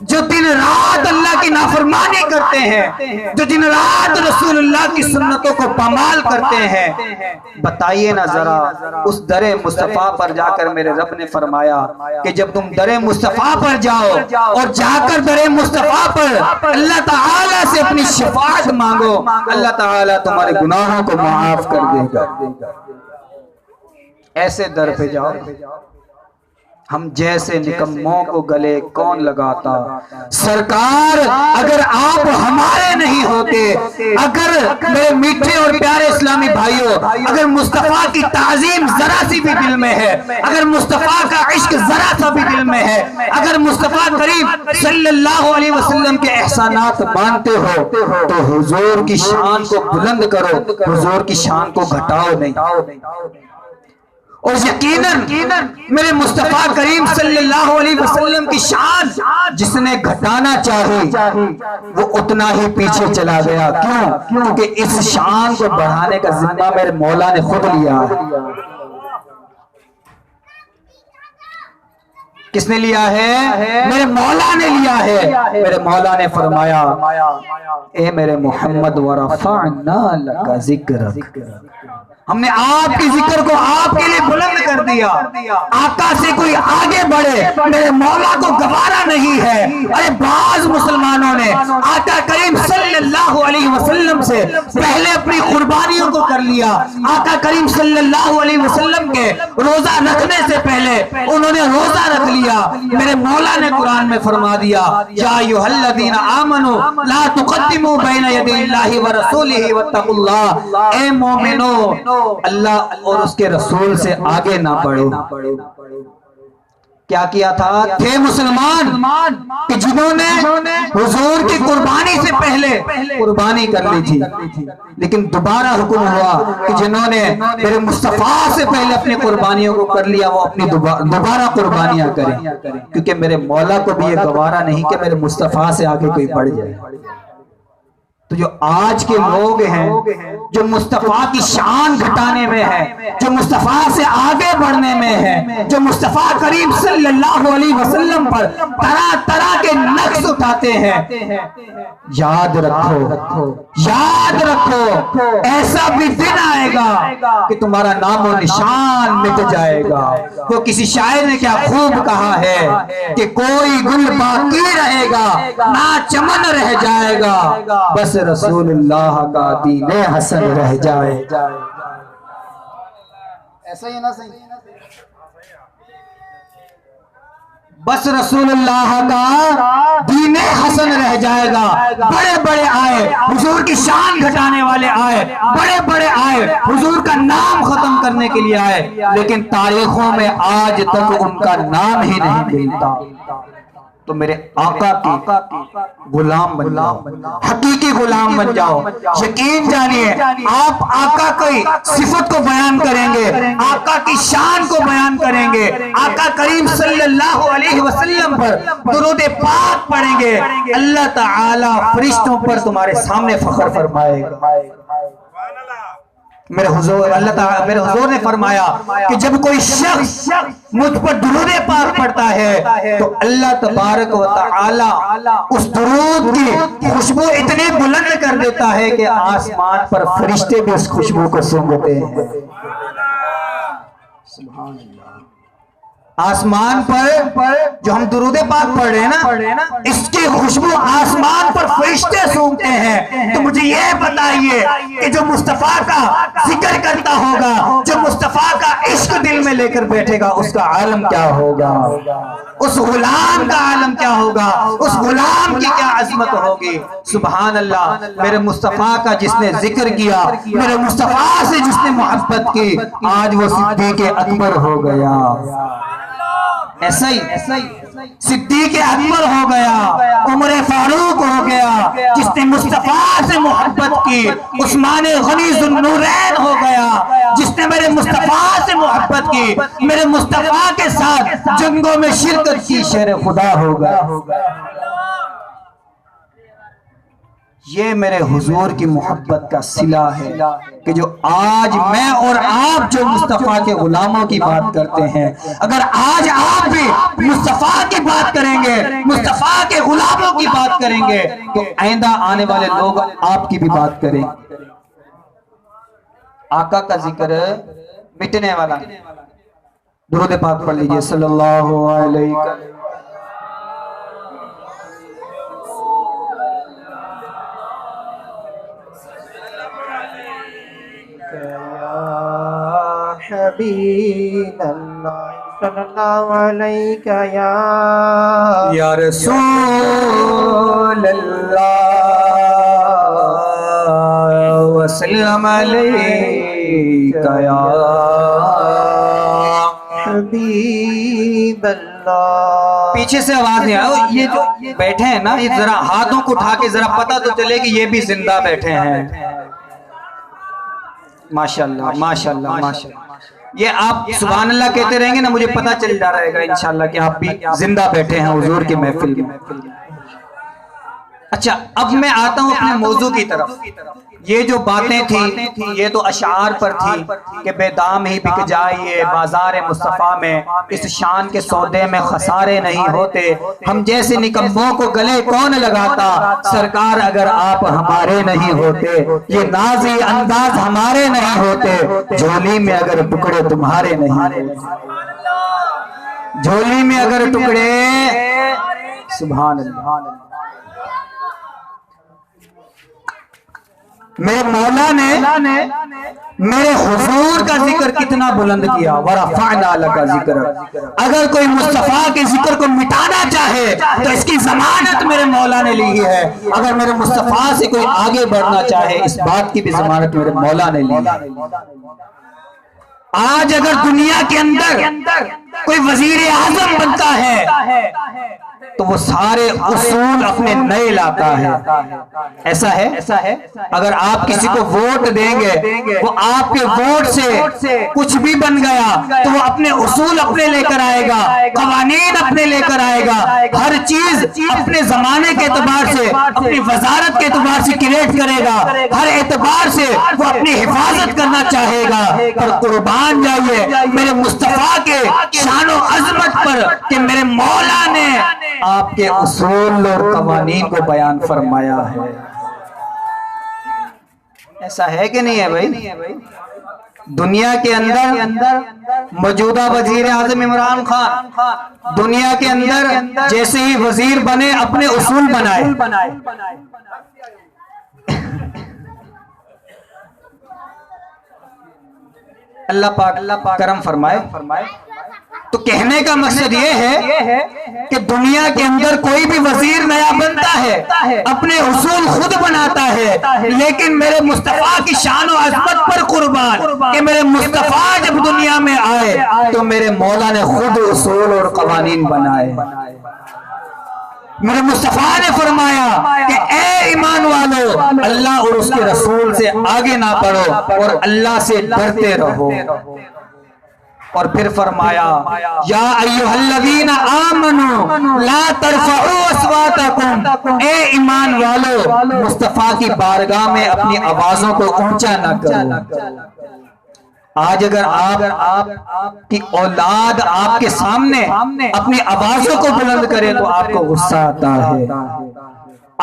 جو دن رات اللہ کی نافرمانی کرتے ہیں، جو دن رات رسول اللہ کی سنتوں کو پامال کرتے ہیں، بتائیے نا ذرا اس در مصطفیٰ پر جا کر میرے رب نے فرمایا کہ جب تم در مصطفیٰ پر جاؤ اور جا کر در مصطفیٰ پر اللہ تعالیٰ سے اپنی شفاعت مانگو، اللہ تعالیٰ تمہارے گناہوں کو معاف کر دے گا۔ ایسے در پہ جاؤ۔ ہم جیسے نکموں کو گلے کون لگاتا، سرکار اگر آپ ہمارے نہیں ہوتے، اگر میرے میٹھے اور پیارے اسلامی بھائیوں، اگر مصطفیٰ کی تعظیم ذرا سی بھی دل میں ہے، اگر مصطفیٰ کا عشق ذرا سا بھی دل میں ہے، اگر مصطفیٰ کریم صلی اللہ علیہ وسلم کے احسانات مانتے ہو تو حضور کی شان کو بلند کرو، حضور کی شان کو گھٹاؤ نہیں۔ اور یقیناً میرے مصطفیٰ کریم صلی اللہ علیہ وسلم کی شان جس نے گھٹانا چاہی وہ اتنا ہی پیچھے چلا گیا۔ کیوں؟ کیونکہ اس شان کو بڑھانے کا ذمہ میرے مولا نے خود لیا ہے۔ کس نے لیا ہے؟ میرے مولا نے لیا ہے۔ میرے مولا نے فرمایا اے میرے محمد ورفعنا لک ذکرک، ہم نے آپ کی ذکر کو آپ کے لیے بلند کر دیا۔ آقا سے کوئی آگے بڑھے میرے مولا کو گوارا نہیں ہے۔ ارے بعض مسلمانوں نے آقا کریم صلی اللہ علیہ وسلم سے پہلے اپنی قربانیوں کو کر لیا۔ آقا کریم صلی اللہ علیہ وسلم کے روزہ رکھنے سے پہلے انہوں نے روزہ رکھ لیا۔ میرے مولا نے قرآن میں فرما دیا یا ایھا الذین آمنوا لا تقدموا بین یدی اللہ ورسولہ واتقوا اللہ، اے مومنو اللہ اور اس کے رسول سے آگے نہ بڑھو۔ کیا کیا تھا؟ تھے مسلمان کہ جنہوں نے حضور کی قربانی سے پہلے قربانی کر لی تھی، لیکن دوبارہ حکم ہوا کہ جنہوں نے میرے مصطفیٰ سے پہلے اپنی قربانیوں کو کر لیا وہ اپنی دوبارہ قربانیاں کریں، کیونکہ میرے مولا کو بھی یہ گوارا نہیں کہ میرے مصطفیٰ سے آگے کوئی بڑھ جائے۔ تو جو آج کے لوگ ہیں جو مصطفیٰ کی شان گھٹانے میں ہے، جو مصطفیٰ سے آگے بڑھنے میں ہے، جو مصطفیٰ کریم صلی اللہ علیہ وسلم پر طرح طرح کے نقص اٹھاتے ہیں، یاد رکھو ایسا بھی دن آئے گا کہ تمہارا نام و نشان مٹ جائے گا۔ تو کسی شاعر نے کیا خوب کہا ہے کہ کوئی گل باقی رہے گا نہ چمن رہ جائے گا، بس رسول اللہ کا دین حسن رہ جائے۔ ایسا ہی نہ صحیح، بس رسول اللہ کا دین حسن رہ جائے گا۔ بڑے بڑے آئے حضور کی شان گھٹانے والے آئے، بڑے بڑے آئے حضور کا نام ختم کرنے کے لیے آئے، لیکن تاریخوں میں آج تک ان کا نام ہی نہیں ملتا۔ تو میرے آقا کی غلام بن جاؤ، حقیقی غلام بن جاؤ۔ یقین جانیے آپ آقا کی صفت کو بیان کریں گے، آقا کی شان کو بیان کریں گے، آقا کریم صلی اللہ علیہ وسلم پر درود پاک پڑھیں گے، اللہ تعالی فرشتوں پر تمہارے سامنے فخر فرمائے گا۔ میرے حضور اللہ تعالیٰ میرے حضور نے فرمایا کہ جب کوئی شخص مجھ پر درود پاک پڑھتا ہے تو اللہ تبارک و تعالی اس درود کی خوشبو اتنی بلند کر دیتا ہے کہ آسمان پر فرشتے بھی اس خوشبو کو سونگھتے ہیں. سبحان اللہ. آسمان پر جو ہم درود پاک پڑھ رہے ہیں نا اس کی خوشبو آسمان پر فرشتے سونگھتے ہیں. تو مجھے یہ بتائیے کہ جو مصطفیٰ کا ذکر کرتا ہوگا, جو مصطفیٰ کا عشق دل میں لے کر بیٹھے گا, اس کا عالم کیا ہوگا, اس غلام کا عالم کیا ہوگا, اس غلام کی کیا عظمت ہوگی. سبحان اللہ. میرے مصطفیٰ کا جس نے ذکر کیا, میرے مصطفیٰ سے جس نے محبت کی, آج وہ صدیق اکبر ہو گیا. ایسا ہی صدیق اکبر ہو گیا, عمر فاروق ہو گیا. جس نے مصطفیٰ سے محبت کی, عثمان غنی ذو النورین ہو گیا. جس نے میرے مصطفیٰ سے محبت کی, میرے مصطفیٰ کے ساتھ جنگوں میں شرکت کی, شیر خدا ہو گیا. یہ میرے حضور کی محبت کا صلہ ہے کہ جو آج میں اور آپ جو مصطفیٰ کے غلاموں کی بات کرتے ہیں, اگر آج آپ بھی مصطفیٰ کی بات کریں گے, مصطفیٰ کے غلاموں کی بات کریں گے, تو آئندہ آنے والے لوگ آپ کی بھی بات کریں. آقا کا ذکر مٹنے والا. درود پاک پڑھ لیجئے صلی اللہ علیہ وسلم. حبیب اللہ صلی اللہ علیہ یا رسول اللہ وسلم علیکہ یا حبیب اللہ. پیچھے سے آواز نہیں آئے. یہ جو بیٹھے ہیں نا, یہ ذرا ہاتھوں کو اٹھا کے ذرا پتہ تو چلے کہ یہ بھی زندہ بیٹھے ہیں. ماشاءاللہ ماشاءاللہ ماشاءاللہ. یہ آپ سبحان اللہ کہتے رہیں گے نا, مجھے پتہ چل جا رہے گا انشاءاللہ کہ آپ بھی زندہ بیٹھے ہیں حضور کی محفل میں. اچھا, اب میں آتا ہوں اپنے موضوع کی طرف. یہ جو باتیں تھیں یہ تو اشعار پر تھی کہ بے دام ہی بک جائیے بازار مصطفیٰ میں, اس شان کے سودے میں خسارے نہیں ہوتے. ہم جیسے نکموں کو گلے کون لگاتا, سرکار اگر آپ ہمارے نہیں ہوتے, یہ نازی انداز ہمارے نہیں ہوتے, جھولی میں اگر ٹکڑے تمہارے نہیں ہوتے, جھولی میں اگر ٹکڑے. سبحان اللہ. میرے مولا نے میرے حضور کا ذکر کتنا بلند کیا. وَرَفَعْنَا لَكَ ذِكْرَكَ. اگر کوئی مصطفیٰ کے ذکر کو مٹانا چاہے تو اس کی ضمانت میرے مولا نے لی ہے. اگر میرے مصطفیٰ سے کوئی آگے بڑھنا چاہے, اس بات کی بھی ضمانت میرے مولا نے لی ہے. آج اگر دنیا کے اندر کوئی وزیر اعظم بنتا ہے تو وہ سارے اصول اپنے نئے لاتا ہے. ایسا ہے. اگر آپ کسی کو ووٹ دیں گے, وہ آپ کے ووٹ سے کچھ بھی بن گیا تو وہ اپنے اصول اپنے لے کر آئے گا, قوانین اپنے لے کر آئے گا, ہر چیز اپنے زمانے کے اعتبار سے, اپنی وزارت کے اعتبار سے کریٹ کرے گا, ہر اعتبار سے وہ اپنی حفاظت کرنا چاہے گا. پر قربان جائیے میرے مصطفیٰ کے شان و عظمت پر کہ میرے مولا نے آپ کے اصول اور قوانین کو بیان فرمایا ہے. ایسا ہے کہ نہیں ہے بھائی؟ دنیا کے اندر موجودہ وزیر اعظم عمران خان دنیا کے اندر جیسے ہی وزیر بنے اپنے اصول بنائے. اللہ پاک کرم فرمائے. تو کہنے کا مقصد یہ ہے کہ دنیا کے اندر کوئی بھی وزیر نیا بنتا ہے, اپنے اصول خود بناتا ہے, لیکن میرے مصطفیٰ کی شان و عظمت پر قربان کہ میرے مصطفیٰ جب دنیا میں آئے تو میرے مولا نے خود اصول اور قوانین بنائے. میرے مصطفیٰ نے فرمایا کہ اے ایمان والو, اللہ اور اس کے رسول سے آگے نہ بڑھو اور اللہ سے ڈرتے رہو. اور پھر فرمایا یا ایھا الذین آمنوا لا ترفعوا اصواتکم، اے ایمان والو مصطفیٰ کی بارگاہ میں اپنی آوازوں کو اونچا نہ کرو۔ آج اگر آپ کی اولاد آپ کے سامنے اپنی آوازوں کو بلند کرے تو آپ کو غصہ آتا ہے،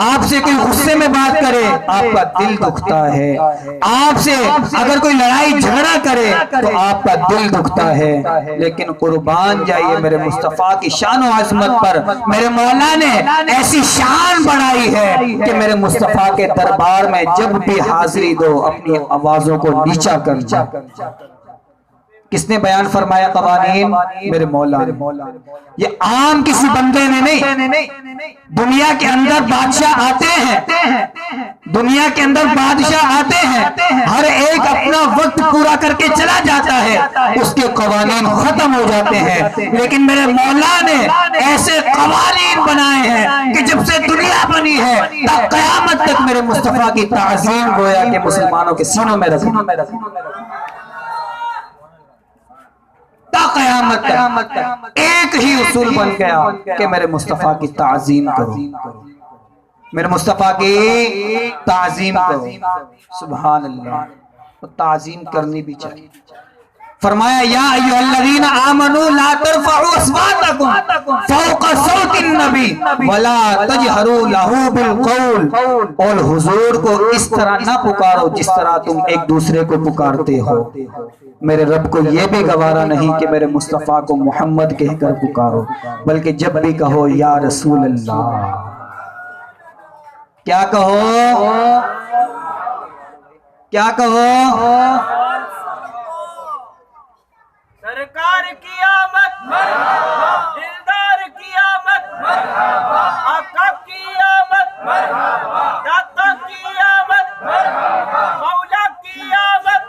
آپ سے کوئی غصے میں بات کرے آپ کا دل دکھتا ہے، آپ سے اگر کوئی لڑائی جھگڑا کرے تو آپ کا دل دکھتا ہے، لیکن قربان جائیے میرے مصطفیٰ کی شان و عظمت پر میرے مولا نے ایسی شان بڑھائی ہے کہ میرے مصطفیٰ کے دربار میں جب بھی حاضری دو اپنی آوازوں کو نیچا کر جا۔ کس نے بیان فرمایا قوانین؟ میرے مولا نے۔ یہ عام کسی بندے نے نہیں، دنیا کے اندر بادشاہ آتے ہیں، دنیا کے اندر بادشاہ آتے ہیں، ہر ایک اپنا وقت پورا کر کے چلا جاتا ہے، اس کے قوانین ختم ہو جاتے ہیں، لیکن میرے مولا نے ایسے قوانین بنائے ہیں کہ جب سے دنیا بنی ہے تا قیامت تک میرے مصطفیٰ کی تعظیم گویا کہ مسلمانوں کے سینوں میں رکھی، قیامت تک ایک ہی اصول بن گیا کہ میرے مصطفیٰ کی تعظیم کرو، میرے مصطفیٰ کی تعظیم کرو۔ سبحان اللہ، تعظیم کرنی بھی چاہیے۔ فرمایا یا ایھا الذین آمنوا لا ترفعوا اصواتکم فوق صوت النبی ولا تجہروا لہ بالقول، اور حضور کو اس طرح نہ پکارو جس طرح تم ایک دوسرے کو پکارتے ہو۔ میرے رب کو یہ بھی گوارا نہیں کہ میرے مصطفیٰ کو محمد کہہ کر پکارو، بلکہ جب بھی کہو یا رسول اللہ، کیا کہو؟ کیا کہو؟ سرکار کی آمد، دلدار کی آمد، آقا کی آمد، داتا کی آمد، مولا کی آمد،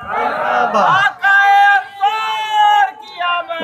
آقا انصار کی آمد۔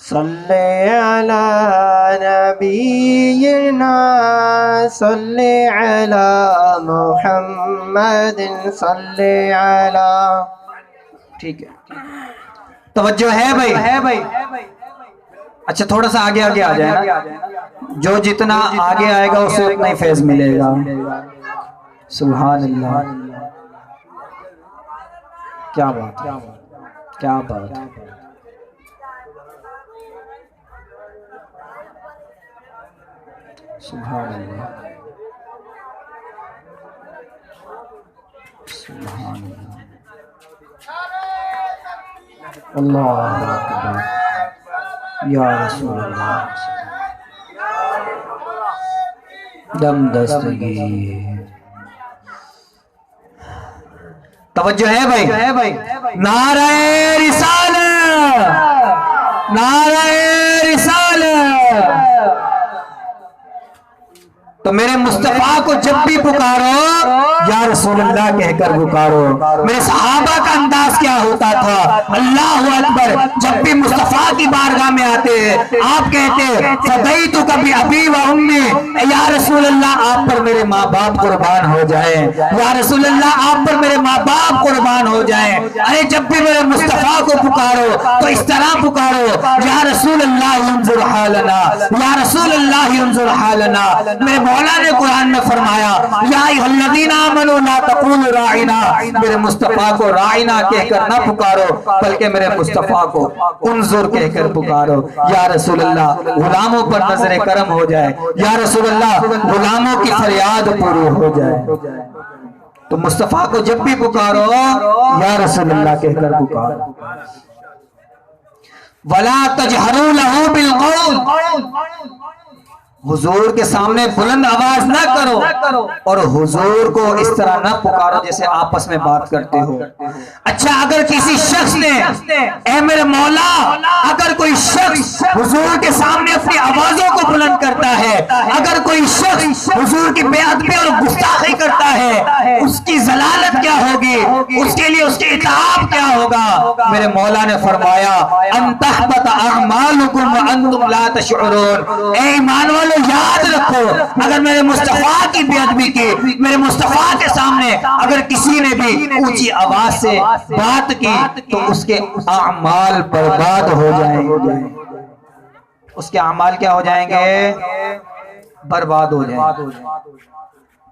صلی علی نبینا صلی علی محمد صلی علی۔ ٹھیک ہے، توجہ ہے بھائی؟ اچھا تھوڑا سا آگے آگے آ جائے نا، جو جتنا آگے آئے گا اسے اتنا ہی فیض ملے گا۔ سبحان اللہ، کیا بات ہے، کیا بات ہے۔ سبحان اللہ، سبحان اللہ، اللہ اکبر، یا رسول اللہ، دم دستگی۔ توجہ ہے بھائی؟ نعرہ رسالت، نعرہ رسالت۔ تو میرے مصطفیٰ کو جب بھی پکارو یا رسول اللہ کہہ کر پکارو۔ میرے صحابہ کا انداز کیا ہوتا تھا؟ اللہ اکبر، جب بھی مصطفیٰ کی بارگاہ میں آتے آپ کہتے فدیتک بأبی و امی، یا رسول اللہ آپ پر میرے ماں باپ قربان ہو جائیں، یا رسول اللہ آپ پر میرے ماں باپ قربان ہو جائیں۔ ارے جب بھی میرے مصطفیٰ کو پکارو تو اس طرح پکارو یا رسول اللہ انظر حالنا، یا رسول اللہ انظر حالنا۔ میرے مولا نے قرآن میں فرمایا یا ایھا الذین آمنوا لا تقولوا راعنا، میرے مصطفیٰ کو راعنا کہہ کر نہ پکارو بلکہ میرے مصطفیٰ کو انظر کہہ کر پکارو۔ یا رسول اللہ غلاموں پر نظر کرم ہو جائے، یا رسول اللہ غلاموں کی فریاد پوری ہو جائے۔ تو مصطفیٰ کو جب بھی پکارو یا رسول اللہ کہہ کر پکارو۔ وَلَا تَجْهَرُوا لَهُ بِالْقَوْلِ، حضور کے سامنے بلند آواز نہ کرو اور حضور کو اس طرح نہ پکارو جیسے آپس میں بات کرتے ہو۔ اچھا اگر کسی شخص نے اے میرے مولا اگر کوئی شخص حضور کے سامنے اپنی آوازوں کو بلند کرتا ہے، اگر کوئی شخص حضور کی بے ادبی اور گستاخی کرتا ہے، اس کی ضلالت کیا ہوگی، اس کے لیے اس کی عتاب کیا ہوگا؟ میرے مولا نے فرمایا ان تحبط اعمالکم وانتم لا تشعرون۔ اے ایمان والو یاد رکھو، اگر میرے مصطفیٰ کی بے ادبی کی، میرے مصطفیٰ کے سامنے اگر کسی نے بھی اونچی آواز سے بات کی تو اس کے اعمال برباد ہو جائیں گے۔ اس کے اعمال کیا ہو جائیں گے؟ برباد ہو جائیں گے۔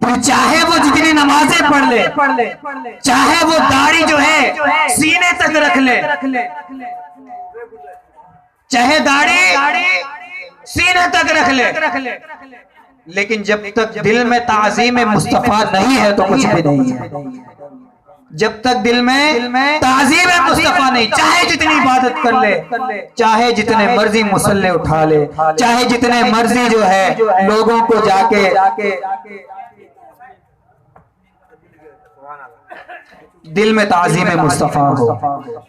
پھر چاہے وہ جتنی نمازیں پڑھ لے، چاہے وہ داڑھی جو ہے سینے تک رکھ لے، چاہے داڑھی سینے تک رکھ لے، لیکن جب تک دل میں تعظیم مصطفیٰ نہیں ہے تو کچھ بھی نہیں ہے۔ جب تک دل میں تعظیم مصطفیٰ نہیں، چاہے جتنی عبادت کر لے، چاہے جتنے مرضی مصلے اٹھا لے، چاہے جتنے مرضی جو ہے لوگوں کو جا کے دل میں تعظیم مصطفیٰ ہو،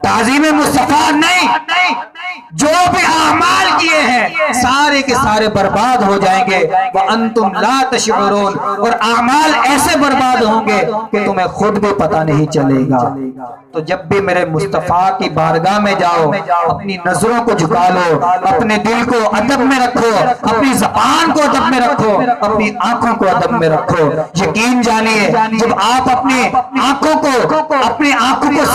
تعظیم مصطفیٰ نہیں، جو بھی اعمال کیے ہیں سارے کے سارے برباد ہو جائیں گے۔ وَأَنْتُمْ لَا تَشْعُرُونَ، اور اعمال ایسے برباد ہوں گے کہ تمہیں خود بھی پتہ نہیں چلے گا۔ تو جب بھی میرے مصطفیٰ کی بارگاہ میں جاؤ اپنی نظروں کو جھکا لو، اپنے دل کو ادب میں رکھو، اپنی زبان کو ادب میں رکھو، اپنی آنکھوں کو ادب میں رکھو۔ یقین جانیے جب آپ اپنی آنکھوں کو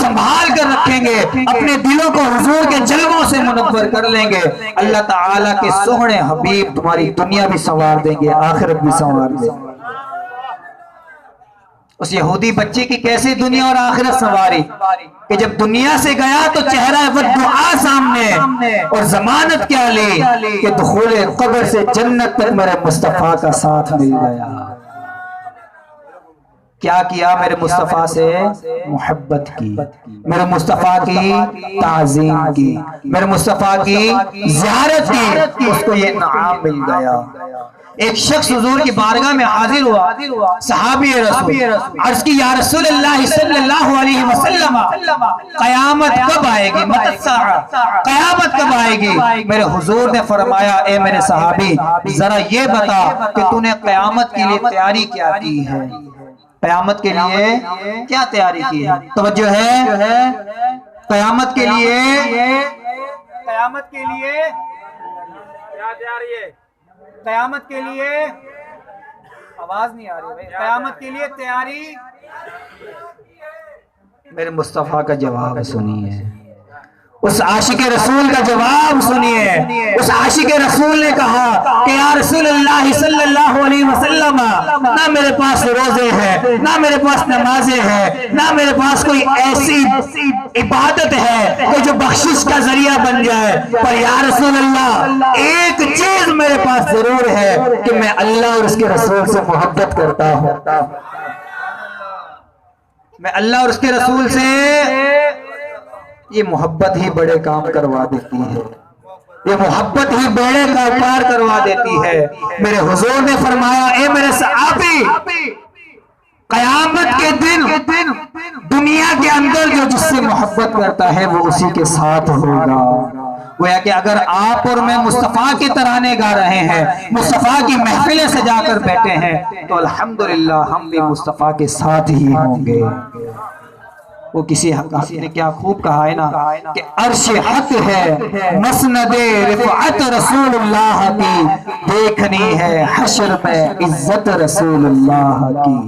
سنبھال کر رکھیں گے، اپنے دلوں کو حضور کے جلووں سے منور کر لیں گے، اللہ تعالیٰ کے سوہنے حبیب تمہاری دنیا بھی سنوار دیں گے، آخرت بھی سنوار دیں گے۔ اس یہودی بچے کی کیسے دنیا اور آخرت سنواری کہ جب دنیا سے گیا تو چہرہ والدعا سامنے، اور ضمانت کیا لی کہ دخول قبر سے جنت تک میرے مصطفیٰ کا ساتھ مل گیا۔ کیا کیا؟ میرے مصطفیٰ سے محبت کی، میرے مصطفیٰ کی تعظیم کی، میرے مصطفیٰ کی زیارت کی، اس کو یہ انعام مل گیا۔ ایک شخص حضور کی بارگاہ میں حاضر ہوا، صحابی رسول، عرض کی یا رسول اللہ صلی اللہ علیہ وسلم قیامت کب آئے گی؟ متی الساعہ، قیامت کب آئے گی؟ میرے حضور نے فرمایا اے میرے صحابی ذرا یہ بتا کہ تو نے قیامت کے لیے تیاری کیا کی ہے؟ قیامت کے لیے کیا تیاری کی ہے؟ توجہ ہے، قیامت کے لیے کیا تیاری ہے؟ قیامت کے لیے آواز نہیں آ رہی بھائی، قیامت کے لیے تیاری۔ میرے مصطفیٰ کا جواب سنیے، اس عاشق رسول کا جواب سنیے۔ اس عاشق رسول نے کہا کہ یا رسول اللہ صلی اللہ علیہ وسلم نہ میرے پاس روزے ہیں، نہ میرے پاس نمازیں ہیں، نہ میرے پاس کوئی ایسی عبادت ہے کہ جو بخشش کا ذریعہ بن جائے، پر یا رسول اللہ ایک چیز میرے پاس ضرور ہے کہ میں اللہ اور اس کے رسول سے محبت کرتا ہوں۔ میں اللہ اور اس کے رسول سے یہ محبت ہی بڑے کام کروا دیتی ہے، یہ محبت ہی بڑے کا پار کروا دیتی ہے۔ میرے حضور نے فرمایا اے میرے صحابی قیامت کے دن دنیا کے اندر جو جس سے محبت کرتا ہے وہ اسی کے ساتھ ہوگا۔ گویا کہ اگر آپ اور میں مصطفیٰ کے ترانے گا رہے ہیں، مصطفیٰ کی محفلیں سجا کر بیٹھے ہیں تو الحمدللہ ہم بھی مصطفیٰ کے ساتھ ہی ہوں گے۔ وہ کسی نے کیا خوب کہا ہے نا کہ عرش حق ہے مسند رفعت رسول اللہ کی، دیکھنی ہے حشر میں عزت رسول اللہ کی۔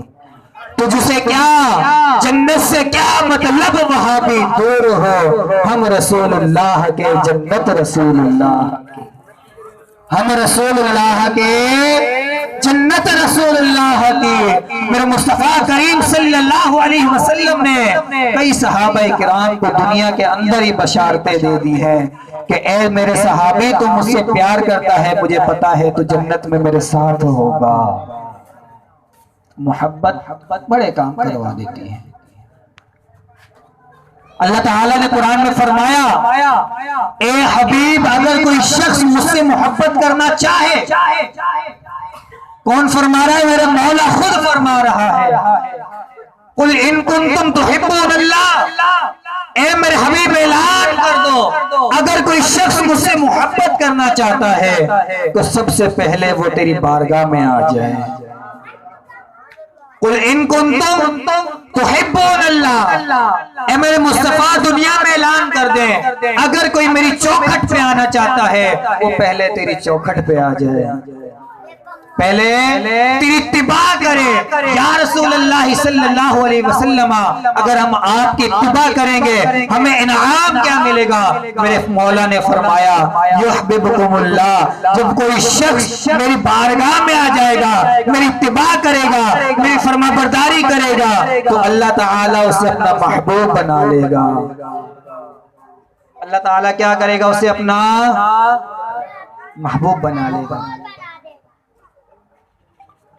تجھ سے کیا جنت سے کیا مطلب وہاں بھی دور ہو، ہم رسول اللہ کے جنت رسول اللہ کی، ہم رسول اللہ کے جنت رسول اللہ کی۔ میرے مصطفیٰ کریم صلی اللہ علیہ وسلم نے کئی صحابہ کرام کو دنیا کے اندر ہی بشارتیں دے دی ہیں کہ اے میرے صحابی تو مجھ سے پیار کرتا ہے، مجھے پتا ہے تو جنت میں میرے ساتھ ہوگا۔ محبت بڑے کام کروا دیتی ہے۔ اللہ تعالیٰ نے قرآن میں فرمایا اے حبیب اگر کوئی شخص مجھ سے محبت کرنا چاہے، کون فرما رہا ہے؟ میرا مولا خود فرما رہا ہے، قل ان کنتم تحبون اللہ، اے میرے حبیب اعلان کر دو اگر کوئی شخص مجھ سے محبت کرنا چاہتا ہے تو سب سے پہلے وہ تیری بارگاہ میں آ جائے۔ قل ان کنتم تحبون اللہ، اے میرے مصطفیٰ دنیا میں اعلان کر دیں اگر کوئی میری چوکھٹ پہ آنا چاہتا ہے وہ پہلے تیری چوکھٹ پہ آ جائے، پہلے تیری اتباع کرے۔ یا رسول اللہ صلی اللہ علیہ وسلم اگر ہم آپ کی اتباع کریں گے ہمیں انعام کیا ملے گا؟ میرے مولا نے فرمایا یحببکم اللہ، جب کوئی شخص میری بارگاہ میں آ جائے گا، میری اتباع کرے گا، میری فرما برداری کرے گا تو اللہ تعالیٰ اسے اپنا محبوب بنا لے گا۔ اللہ تعالیٰ کیا کرے گا؟ اسے اپنا محبوب بنا لے گا۔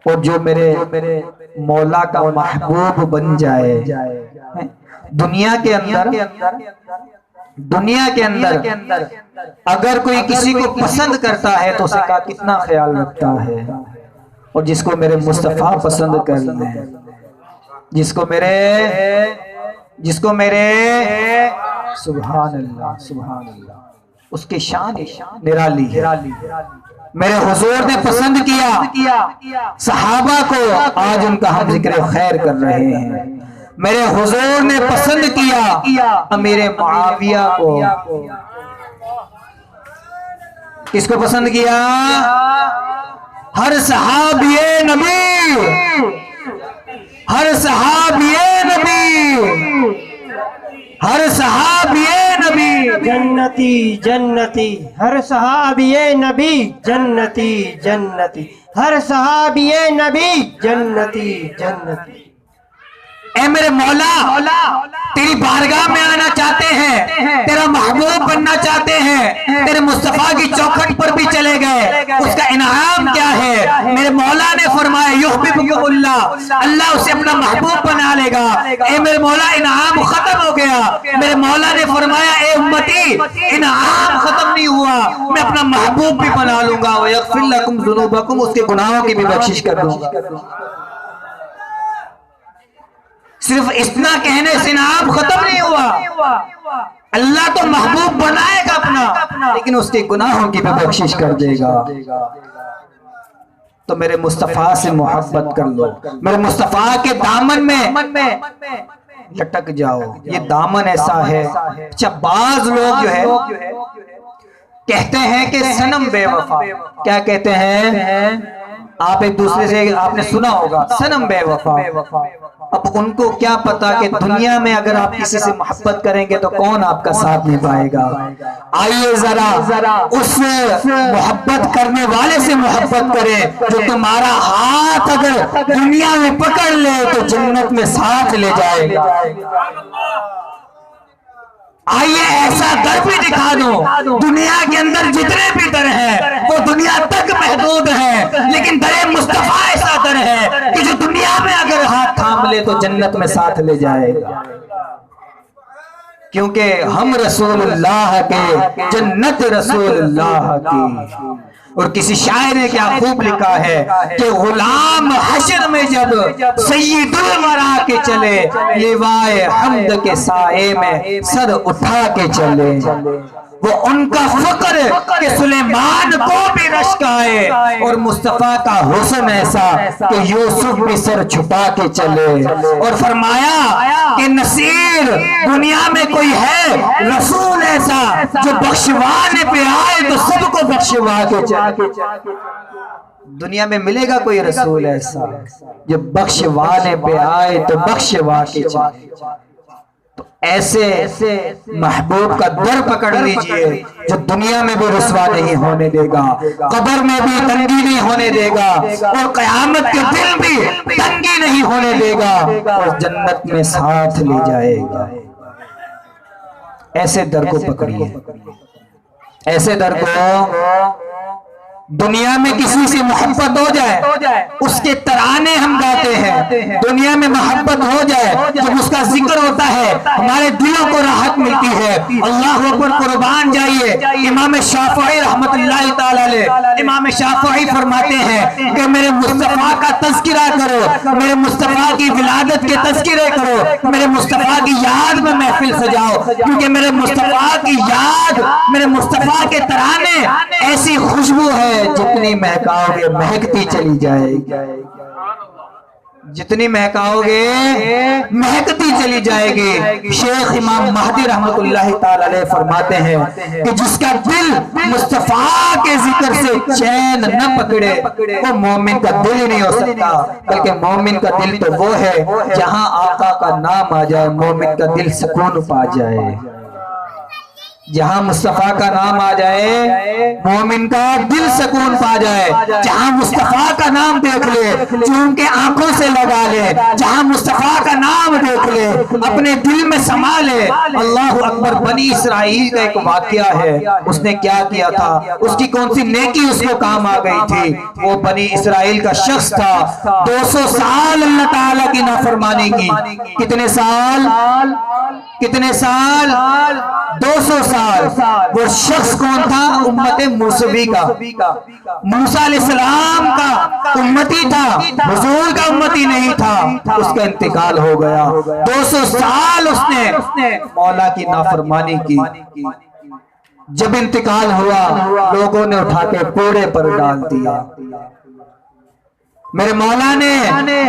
اور جو میرے مولا کا محبوب بن جائے، دنیا کے اندر اگر کوئی کسی کو پسند کرتا ہے تو اسے کا کتنا خیال رکھتا ہے، اور جس کو میرے مصطفیٰ پسند کر لیں، جس کو میرے سبحان اللہ سبحان اللہ، اس کی شان نرالی ہے۔ میرے حضور نے پسند کیا صحابہ کو، آج ان کا ہم ذکر خیر کر رہے ہیں۔ میرے حضور نے پسند کیا امیر معاویہ کو، کس کو پسند کیا؟ ہر صحابی نبی، ہر صحابی نبی، ہر صحابی نبی جنتی جنتی، ہر صحابی نبی جنتی جنتی، ہر صحابی نبی جنتی جنتی۔ اے میرے مولا تیری بارگاہ میں آنا چاہتے ہیں، تیرا محبوب بننا چاہتے ہیں، تیرے مصطفیٰ کی چوکھٹ پر بھی چلے گئے، اس کا انعام کیا ہے؟ میرے مولا نے فرمایا یحببکم اللہ، اللہ اسے اپنا محبوب بنا لے گا۔ اے میرے مولا انعام ختم ہو گیا، میرے مولا نے فرمایا اے امتی انعام ختم نہیں ہوا، میں اپنا محبوب بھی بنا لوں گا، وَيَغْفِرْ لَكُمْ ذُنُوبَكُمْ، اس کے گناہوں کی بھی بخشش کر دوں گا۔ صرف اتنا کہنے سے انعام ختم نہیں ہوا، اللہ تو محبوب بنائے گا اپنا، لیکن اس کے گناہوں کی بھی بخشش کر دے گا۔ تو میرے مصطفیٰ سے محبت کر لو، میرے مصطفیٰ کے دامن میں لٹک جاؤ۔ یہ دامن ایسا ہے، اچھا بعض لوگ جو ہے کہتے ہیں کہ صنم بے وفا، کیا کہتے ہیں؟ آپ ایک دوسرے سے آپ نے سنا ہوگا صنم بے وفا۔ اب ان کو کیا پتا کہ دنیا میں اگر آپ کسی سے محبت کریں گے تو کون آپ کا ساتھ نبھائے گا۔ آئیے ذرا اس محبت کرنے والے سے محبت کریں جو تمہارا ہاتھ اگر دنیا میں پکڑ لے تو جنت میں ساتھ لے جائے گا۔ آئیے ایسا در بھی دکھا دو، دنیا کے اندر جتنے بھی در ہیں وہ دنیا تک محدود ہیں، لیکن در مصطفیٰ ایسا در ہے کہ جو دنیا میں اگر ہاتھ تھام لے تو جنت میں ساتھ لے جائے گا، کیونکہ ہم رسول اللہ کے، جنت رسول اللہ کی۔ اور کسی شاعر نے کیا خوب لکھا ہے کہ غلام حشر میں جب سید الورا کے چلے، لیوائے حمد کے سائے میں سر اٹھا کے چلے، وہ ان کا فقر کہ سلیمان کو بھی رشک آئے، اور مصطفیٰ کا حسن ایسا کہ یوسف بھی سر چھپا کے چلے۔ اور فرمایا کہ نصیر دنیا میں کوئی ہے رسول ایسا جو بخشوانے پہ آئے تو سب کو بخشوا کے چلے۔ دنیا میں ملے گا کوئی رسول ایسا جو بخشوانے پہ آئے تو بخشوا کے چلے؟ تو ایسے محبوب کا در پکڑ لیجئے جو دنیا میں بھی رسوا نہیں ہونے دے گا، قبر میں بھی تنگی نہیں ہونے دے گا، اور قیامت کے دن بھی تنگی نہیں ہونے دے گا، اور جنت میں ساتھ لے جائے گا۔ ایسے در کو پکڑیے، ایسے در کو۔ دنیا میں کسی سے محبت ہو جائے اس کے ترانے ہم گاتے ہیں، دنیا میں محبت ہو جائے جب اس کا ذکر ہوتا ہے ہمارے دلوں کو رہا ہے. اللہ اکبر، قربان جائیے. امام شافعی رحمت اللہ تعالی علیہ، امام شافعی فرماتے ہیں کہ میرے مصطفیٰ کا تذکرہ کرو، میرے مصطفیٰ کی ولادت کے تذکرے کرو، میرے مصطفیٰ کی یاد میں محفل سجاؤ، کیونکہ میرے مصطفیٰ کی یاد، میرے مصطفیٰ کے ترانے ایسی خوشبو ہے جتنی مہکاؤ گے مہکتی چلی جائے گی، جتنی مہکاؤ گے مہکتی چلی جائے گی. شیخ امام مہدی رحمت اللہ تعالی علیہ فرماتے ہیں کہ جس کا دل مصطفیٰ کے ذکر سے چین نہ پکڑے وہ مومن کا دل ہی نہیں ہو سکتا، بلکہ مومن کا دل تو وہ ہے جہاں آقا کا نام آ جائے مومن کا دل سکون پا جائے. جہاں مصطفیٰ کا نام آ جائے مومن کا دل سکون پا جائے. جہاں مصطفیٰ کا نام دیکھ لے چون کے آنکھوں سے لگا لے، جہاں مصطفیٰ کا نام دیکھ لے اپنے دل میں سما لے. اللہ اکبر. بنی اسرائیل کا ایک واقعہ ہے، اس نے کیا کیا تھا، اس کی کون سی نیکی اس کو کام آ گئی تھی. وہ بنی اسرائیل کا شخص تھا، 200 سال اللہ تعالیٰ کی نافرمانی کی. کتنے سال؟ کتنے سال؟ 200 سال. وہ شخص کون تھا؟ امت موسوی کا، موسیٰ علیہ السلام کا امتی تھا، حضور کا امتی نہیں تھا. اس کا انتقال ہو گیا. 200 سال اس نے مولا کی نافرمانی کی. جب انتقال ہوا لوگوں نے اٹھا کے کوڑے پر ڈال دیا. میرے مولا نے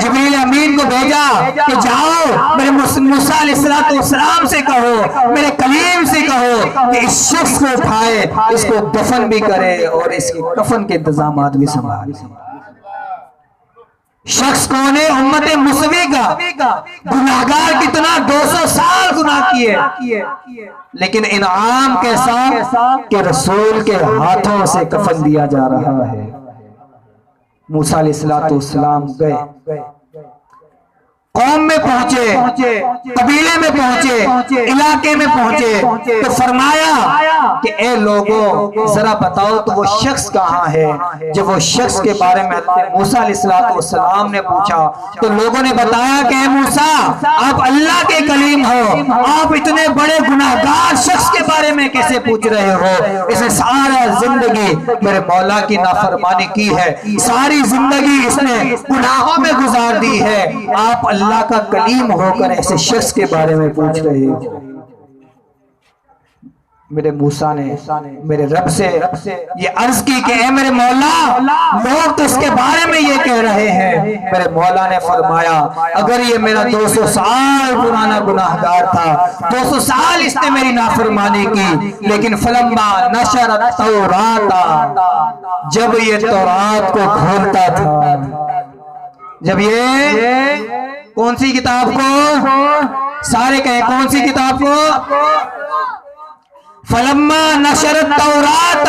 جبریل امین کو بھیجا کہ جاؤ میرے موسیٰ علیہ السلام سے کہو، میرے کلیم سے کہو کہ اس شخص کو اٹھائے، اس کو دفن بھی کرے اور اس کے کفن کے انتظامات بھی سنبھالے. شخص کون ہے؟ امت موسوی کا گناہگار. کتنا 200 سال گناہ کیے، لیکن انعام کیسا کہ رسول کے ہاتھوں سے کفن دیا جا رہا ہے. موسیٰ علیہ السلام گئے، قوم میں پہنچے، قبیلے میں پہنچے، علاقے میں پہنچے تو فرمایا کہ اے لوگوں ذرا بتاؤ تو وہ شخص کہاں ہے. جب وہ شخص کے بارے میں موسیٰ علیہ السلام نے پوچھا تو لوگوں نے بتایا کہ اے موسیٰ آپ اللہ کے کلیم ہو، آپ اتنے بڑے گناہگار شخص کے بارے میں کیسے پوچھ رہے ہو؟ اس نے سارا زندگی میرے مولا کی نافرمانی کی ہے، ساری زندگی اس نے گناہوں میں گزار دی ہے، آپ اللہ کا کلیم ہو کر ایسے شخص کے بارے میں پوچھ رہے ہو. میرے موسیٰ نے میرے رب سے یہ عرض کی کہ اے میرے مولا لوگ تو اس کے بارے میں یہ کہہ رہے ہیں. میرے مولا نے فرمایا اگر یہ میرا 200 سال پرانا گناہگار تھا، 200 سال اس نے میری نافرمانی کی، لیکن فلما نشر التوراۃ، جب یہ تورات کو کھولتا تھا، جب یہ کون سی کتاب کو؟ سارے کہیں کون سی کتاب کو؟ فلما نشر التوراۃ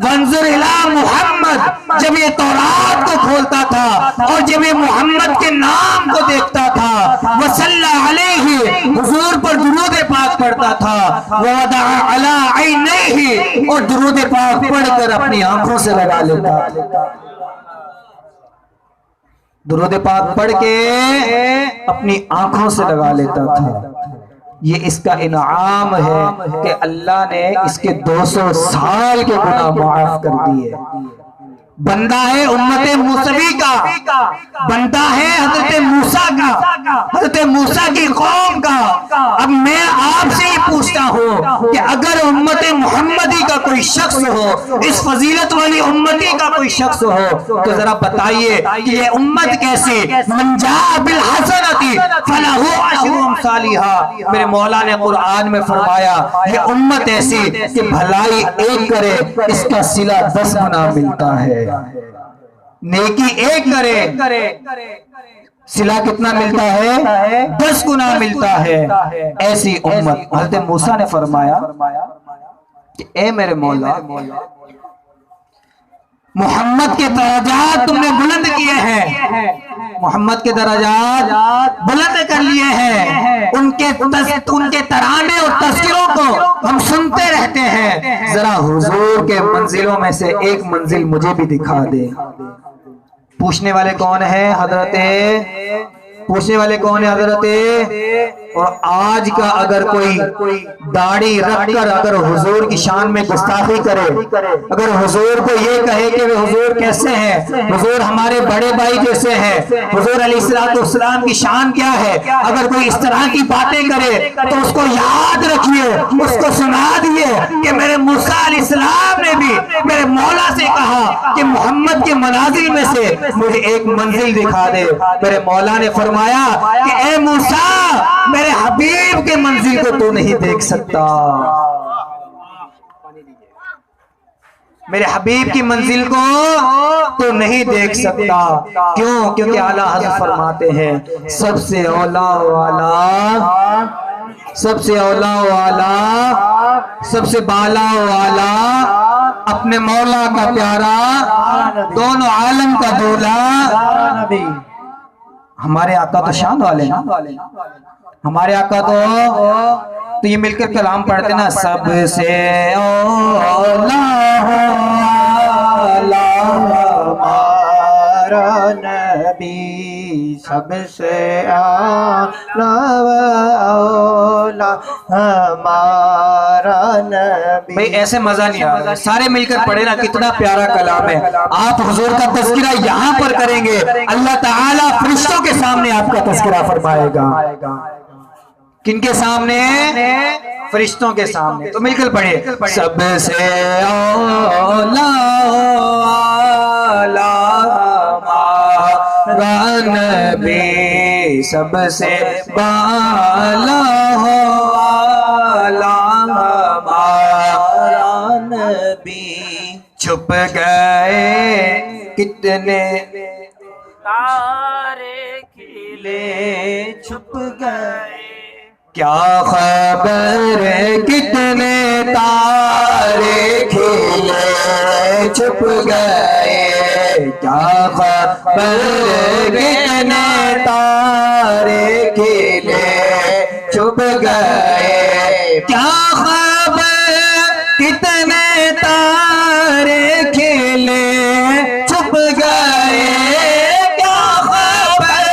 وانظر الی محمد، جب یہ تورات کو کھولتا تھا اور جب یہ محمد کے نام کو دیکھتا تھا، وصلی علیہ، حضور پر درود پاک پڑھتا تھا، ووضع علی عینیہ، اور درود پاک پڑھ کر اپنی آنکھوں سے لگا لیتا، درود پاک پڑھ کے اپنی آنکھوں سے لگا لیتا تھا. یہ اس کا انعام ہے کہ اللہ نے اس کے 200 سال کے گناہ معاف کر دیے. بندہ ہے امت موسوی کا، بندہ ہے حضرت موسیٰ کا، حضرت موسیٰ کی قوم کا. اب میں آپ سے ہی پوچھتا ہوں کہ اگر امت محمدی کا کوئی شخص ہو، اس فضیلت والی امتی کا کوئی شخص ہو تو ذرا بتائیے کہ یہ امت کیسی؟ من جاء بالحسنۃ فلہ عشر امثالھا. میرے مولا نے قرآن میں فرمایا یہ امت ایسی کہ بھلائی ایک کرے اس کا صلہ 10 گنا ملتا ہے، نیکی ایک کرے صلہ کتنا ملتا ہے؟ 10 گنا ملتا ہے. ایسی امت. حضرت موسیٰ نے فرمایا کہ اے میرے مولا محمد کے درجات تم نے بلند کیے ہیں، محمد کے درجات بلند کر لیے ہیں، ان کے ترانے اور تذکروں کو ہم سنتے رہتے ہیں، ذرا حضور کے منزلوں میں سے ایک منزل مجھے بھی دکھا دے. پوچھنے والے کون ہیں؟ حضرت پوچھنے والے کون ہے حضرت؟ اور آج کا اگر کوئی داڑھی رکھ کر اگر حضور کی شان میں گستاخی کرے، اگر حضور کو یہ کہے کہ وہ حضور کیسے ہیں، حضور ہمارے بڑے بھائی جیسے ہیں، حضور علیہ السلام کی شان کیا ہے، اگر کوئی اس طرح کی باتیں کرے تو اس کو یاد رکھیے، اس کو سنا دیے کہ میرے موسیٰ علیہ السلام نے بھی میرے مولا سے کہا کہ محمد کے منازل میں سے مجھے ایک منزل دکھا دے۔ میرے مولا نے فرمایا کہ اے موسیٰ، میرے حبیب کے منزل کو تو نہیں دیکھ سکتا، میرے حبیب کی منزل کو تو نہیں دیکھ سکتا۔ کیوں؟ کیونکہ اعلیٰ حضرت فرماتے ہیں سب سے اولا والا، سب سے اولا والا، سب سے بالا والا، اپنے مولا کا پیارا، دونوں عالم کا دولا، ہمارے آقا تو شان والے نا، ہمارے آقا تو یہ مل کر کلام پڑھتے نا، سب سے اولا ہمارا نبی، سب سے اولا ہمارا نبی۔ بھئی ایسے مزہ نہیں آ، سارے مل کر پڑھے نا، کتنا پیارا کلام ہے۔ آپ حضور کا تذکرہ یہاں پر کریں گے، اللہ تعالیٰ فرشتوں کے سامنے آپ کا تذکرہ فرمائے گا۔ کن کے سامنے؟ فرشتوں کے سامنے۔ تو مل کر پڑھے، سب سے اولا ہمارا نبی، سب سے بالا والا ہمارا نبی، چھپ گئے کتنے تارے کھلے چھپ گئے، کیا خبر کتنے تارے کھلے چھپ گئے، کیا خبر کتنے تارے کھلے چھپ گئے، کیا خبر کتنے تارے کھلے چھپ گئے، کیا خبر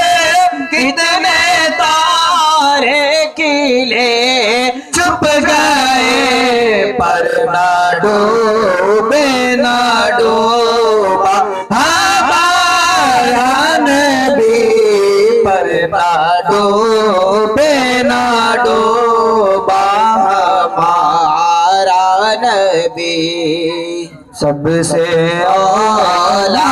کتنے تارے کھلے چھپ گئے، پر نہ ڈوبے نہ ڈوبا ہمارا نبی، پر نہ ڈوبے نہ ڈوبا ہمارا نبی، سب سے اولا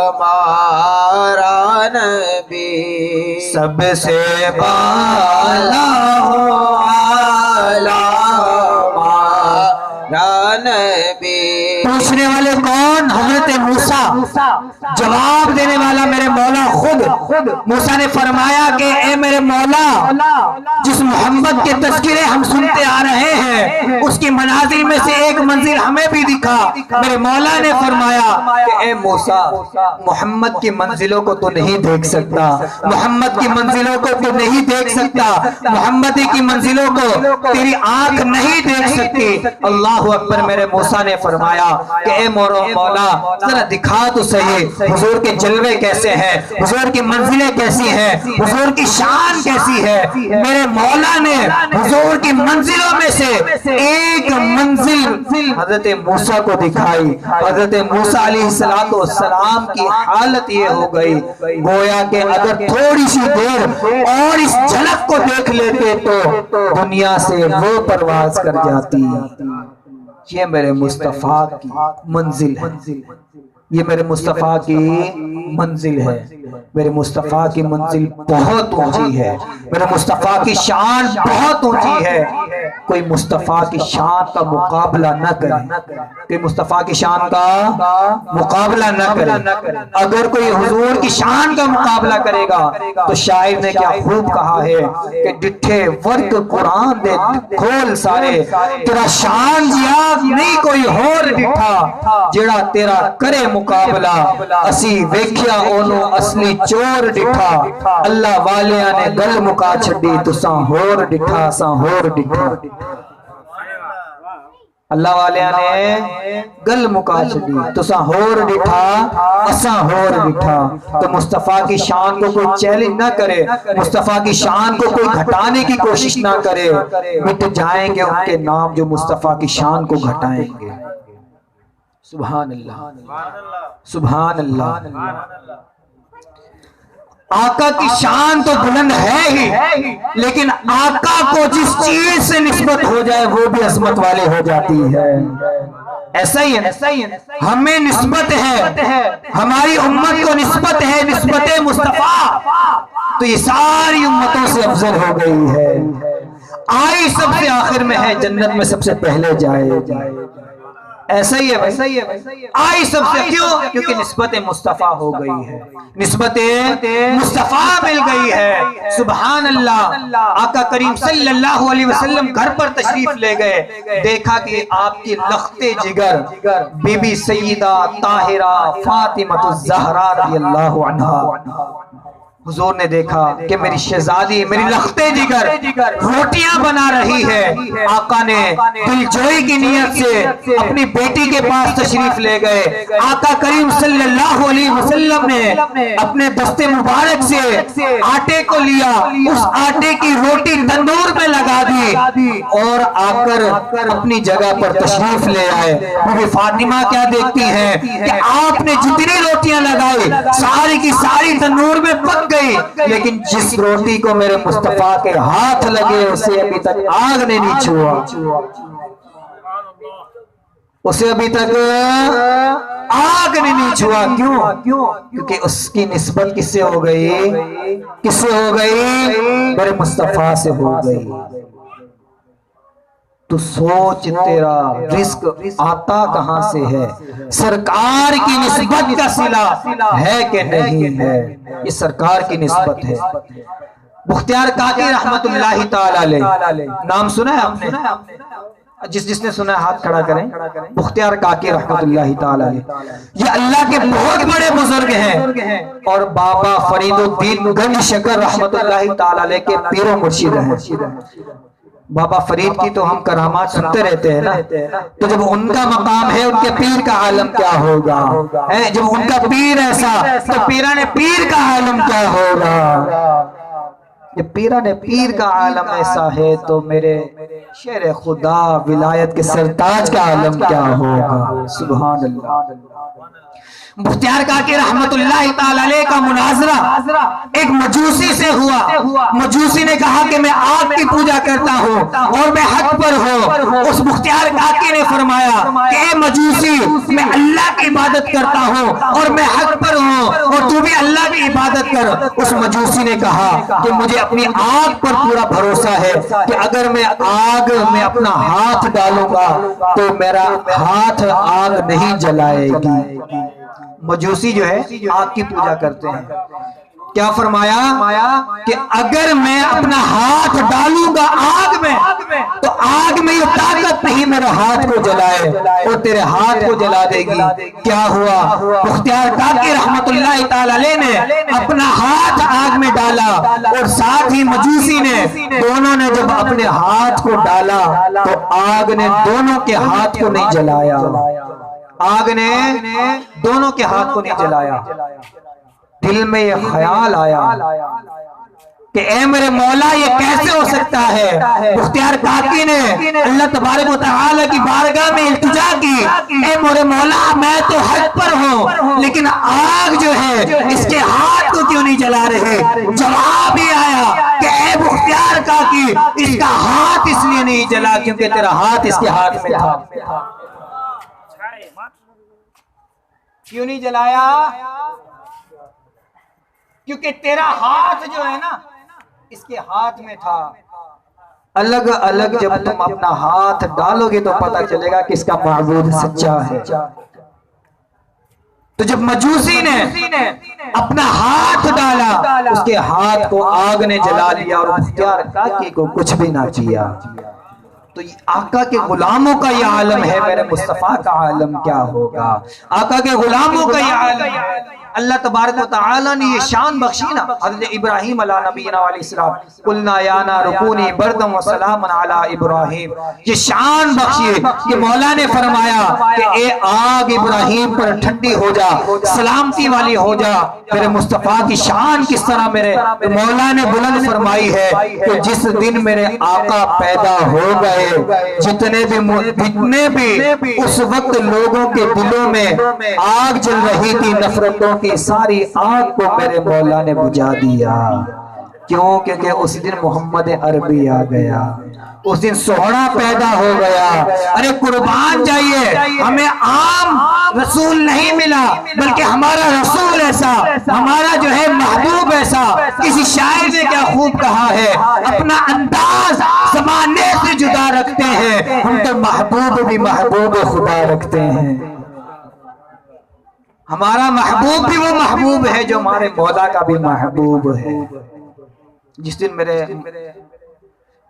ہمارا نبی، سب سے بالا ہمارا نبی۔ پوچھنے والے کون؟ حضرت موسیٰ، جواب دینے والا میرے مولا خود۔ موسیٰ نے فرمایا کہ اے میرے مولا، جس محمد کے تذکرے ہم سنتے آ رہے ہیں اس کی منازل میں سے ایک منزل ہمیں بھی دکھا۔ میرے مولا نے فرمایا کہ اے موسیٰ، محمد کی منزلوں کو تو نہیں دیکھ سکتا، محمد کی منزلوں کو تو نہیں دیکھ سکتا، محمد کی منزلوں کو تیری آنکھ نہیں دیکھ سکتی۔ اللہ اکبر۔ میرے موسیٰ نے فرمایا کہ اے مولا، ذرا دکھا تو صحیح حضور کے جلوے کیسے ہیں، حضور کی منزلیں کیسی ہیں، حضور کی شان کیسی ہے۔ میرے مولا نے حضور کی منزلوں میں سے ایک منزل حضرت موسیٰ کو دکھائی۔ حضرت موسیٰ علیہ السلام کی حالت یہ ہو گئی گویا کہ اگر تھوڑی سی دیر اور اس جھلک کو دیکھ لیتے تو دنیا سے وہ پرواز کر جاتی۔ یہ میرے مصطفیٰ کی منزل ہے، یہ میرے مصطفیٰ کی منزل ہے۔ میرے مصطفیٰ کی منزل بہت اونچی ہے، میرے مصطفیٰ کی شان بہت اونچی ہے۔ کوئی مصطفیٰ کی شان کا مقابلہ نہ کرے، کوئی مصطفیٰ کی شان کا مقابلہ نہ کرے۔ اگر کوئی حضور کی شان کا مقابلہ کرے گا تو شاعر نے کیا خوب کہا ہے کہ ڈٹھے ورک قرآن دے کھول سارے، تیرا شان جیا نہیں کوئی ہور ڈٹھا، جڑا تیرا کرے مقابلہ اسی ویکھیا اونوں اصلی چور ڈٹھا، اللہ والیاں نے گل مکا چھڈی تساں ہور ڈٹھا ساں ہور ڈٹھا۔ اللہ والے نے گل مکا چلی تساں ہور ڈٹھا اساں ہور ڈٹھا. تو مصطفیٰ کی شان کو کوئی چیلنج نہ کرے, مصطفیٰ کی شان کو کوئی گھٹانے کی کوشش نہ کرے. مٹ جائیں گے ان کے نام جو مصطفیٰ کی شان کو گھٹائیں گے. سبحان اللہ سبحان اللہ. آقا کی شان تو بلند ہے ہی, لیکن آقا کو جس چیز سے نسبت ہو جائے وہ بھی عظمت والے ہو جاتی ہے. ایسا ہی ہے, ہمیں نسبت ہے, ہماری امت کو نسبت ہے, نسبت مصطفیٰ, تو یہ ساری امتوں سے افضل ہو گئی ہے. آئی سب سے آخر میں ہے, جنت میں سب سے پہلے جائے. ایسا ہی ہے, آئی سب سے, کیوں؟ کیونکہ نسبت مصطفیٰ ہو گئی ہے, نسبت مصطفیٰ مل گئی ہے. سبحان اللہ. آقا کریم صلی اللہ علیہ وسلم گھر پر تشریف لے گئے, دیکھا کہ آپ کی لخت جگر بی بی سیدہ طاہرہ فاطمہ الزہرا رضی اللہ عنہا. حضور نے دیکھا کہ میری شہزادی, میری لخت جگر روٹیاں بنا رہی ہے. آقا نے دلجوئی کی نیت سے اپنی بیٹی کے پاس تشریف لے گئے. آقا کریم صلی اللہ علیہ وسلم نے اپنے دست مبارک سے آٹے کو لیا, اس آٹے کی روٹی تندور میں لگا دی اور آ کر اپنی جگہ پر تشریف لے آئے. بی فاطمہ کیا دیکھتی ہیں کہ آپ نے جتنی روٹیاں لگائی ساری کی ساری تندور میں پک گئی, لیکن جس روٹی کو میرے مصطفیٰ کے ہاتھ لگے اسے ابھی تک آگ نے نہیں چھوا, اسے ابھی تک آگ نے نہیں چھوا. کیوں؟ کیونکہ اس کی نسبت کس سے ہو گئی, کس سے ہو گئی, میرے مصطفیٰ سے ہو گئی. تو سوچ تیرا رزق آتا کہاں سے ہے, سرکار کی نسبت کا صلہ ہے کہ نہیں ہے. یہ سرکار کی نسبت ہے. بختیار کاکی رحمت اللہ تعالی علیہ, نام سنا ہے آپ نے؟ جس نے سنا ہے ہاتھ کھڑا کریں. بختیار کاکی رحمت اللہ تعالی علیہ یہ اللہ کے بہت بڑے بزرگ ہیں, اور بابا فرید الدین گنج شکر رحمت اللہ تعالی علیہ کے پیر و مرشد ہیں. بابا فرید کی تو ہم کرامات سنتے رہتے ہیں نا, تو جب ان کا مقام ہے ان کے پیر کا عالم کیا ہوگا, جب ان کا پیر ایسا تو پیران پیر کا عالم کیا ہوگا. جب پیران پیر کا عالم ایسا ہے تو میرے شیر خدا ولایت کے سرتاج کا عالم کیا ہوگا. سبحان اللہ. بختیار کاکی رحمت اللہ تعالی علیہ کا مناظرہ ایک مجوسی سے ہوا. مجوسی نے کہا کہ میں آگ کی پوجا کرتا ہوں اور میں حق پر ہوں. اس بختیار کاکی نے فرمایا کہ اے مجوسی, میں اللہ کی عبادت کرتا ہوں اور میں حق پر ہوں, اور تو بھی اللہ کی عبادت کر. اس مجوسی نے کہا کہ مجھے اپنی آگ پر پورا بھروسہ ہے کہ اگر میں آگ میں اپنا ہاتھ ڈالوں گا تو میرا ہاتھ آگ نہیں جلائے گی. مجوسی جو ہے آگ کی پوجا کرتے ہیں. کیا فرمایا کہ اگر میں اپنا ہاتھ ڈالوں گا آگ میں تو آگ میں یہ طاقت نہیں میرے ہاتھ کو جلائے اور تیرے ہاتھ کو جلا دے گی. کیا ہوا, بختیار کاکی رحمت اللہ تعالی علیہ نے اپنا ہاتھ آگ میں ڈالا, اور ساتھ ہی مجوسی نے, دونوں نے جب اپنے ہاتھ کو ڈالا تو آگ نے دونوں کے ہاتھ کو نہیں جلایا. آگ نے دونوں کے ہاتھ کو نہیں جلایا. دل میں یہ خیال آیا کہ اے میرے مولا یہ کیسے ہو سکتا ہے. بختیار کاکی نے اللہ تبارک و تعالی کی بارگاہ میں التجا کی, اے میرے مولا میں تو حق پر ہوں لیکن آگ جو ہے اس کے ہاتھ کو کیوں نہیں جلا رہے. جواب ہی آیا کہ اے بختیار کاکی اس کا ہاتھ اس لیے نہیں جلا کیونکہ تیرا ہاتھ اس کے ہاتھ میں تھا. کیوں نہیں جلایا؟ کیونکہ تیرا ہاتھ جو ہے نا اس کے ہاتھ میں تھا. الگ الگ جب تم اپنا ہاتھ ڈالو گے تو پتہ چلے گا کہ اس کا معبود سچا ہے. تو جب مجوسی نے اپنا ہاتھ ڈالا اس کے ہاتھ کو آگ نے جلا لیا اور بختیار کاکی کو کچھ بھی نہ کیا. تو آقا کے غلاموں کا یہ عالم ہے, میرے مصطفیٰ کا عالم کیا ہوگا. آقا کے غلاموں کا یہ عالم اللہ تبارک و تعالی نے یہ شان بخشی نا حضرت ابراہیم علیہ نبینا علیہ السلام، قلنا یا نار کونی بردم و سلام علی ابراہیم، یہ شان بخشی کہ مولا نے فرمایا کہ اے آگ ابراہیم پر ٹھنڈی ہو جا، سلامتی والی ہو جا۔ میرے مصطفیٰ کی شان کس طرح میرے مولا نے بلند فرمائی ہے کہ جس دن میرے آقا پیدا ہو گئے، جتنے بھی اس وقت لوگوں کے دلوں میں آگ جل رہی تھی نفرتوں کی، ساری آگ کو میرے مولا نے بجھا دیا۔ کیوں؟ کیونکہ اس دن محمد عربی آ گیا، اس دن سوہڑا پیدا ہو گیا۔ ارے قربان جائیے، ہمیں عام رسول نہیں ملا بلکہ ہمارا رسول ایسا، ہمارا جو ہے محبوب ایسا۔ کسی شاعر نے کیا خوب کہا ہے، اپنا انداز زمانے سے جدا رکھتے ہیں، ہم تو محبوب بھی محبوب خدا رکھتے ہیں۔ ہمارا محبوب بھی وہ محبوب ہے جو ہمارے مولا کا بھی محبوب ہے۔ جس دن میرے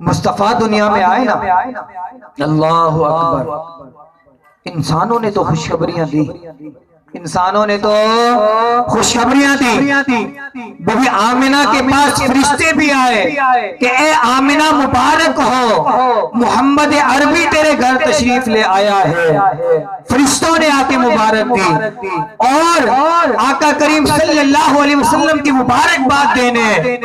مصطفیٰ دنیا میں آئے نا، اللہ اکبر، انسانوں نے تو خوشخبریاں دی، انسانوں نے تو خوشخبریاں دی۔ بی بی آمنہ کے پاس فرشتے بھی آئے کہ اے آمنہ مبارک ہو، محمد عربی تیرے گھر تشریف لے آیا ہے۔ فرشتوں نے آ کے مبارک دی، اور آقا کریم صلی اللہ علیہ وسلم کی مبارک بات دینے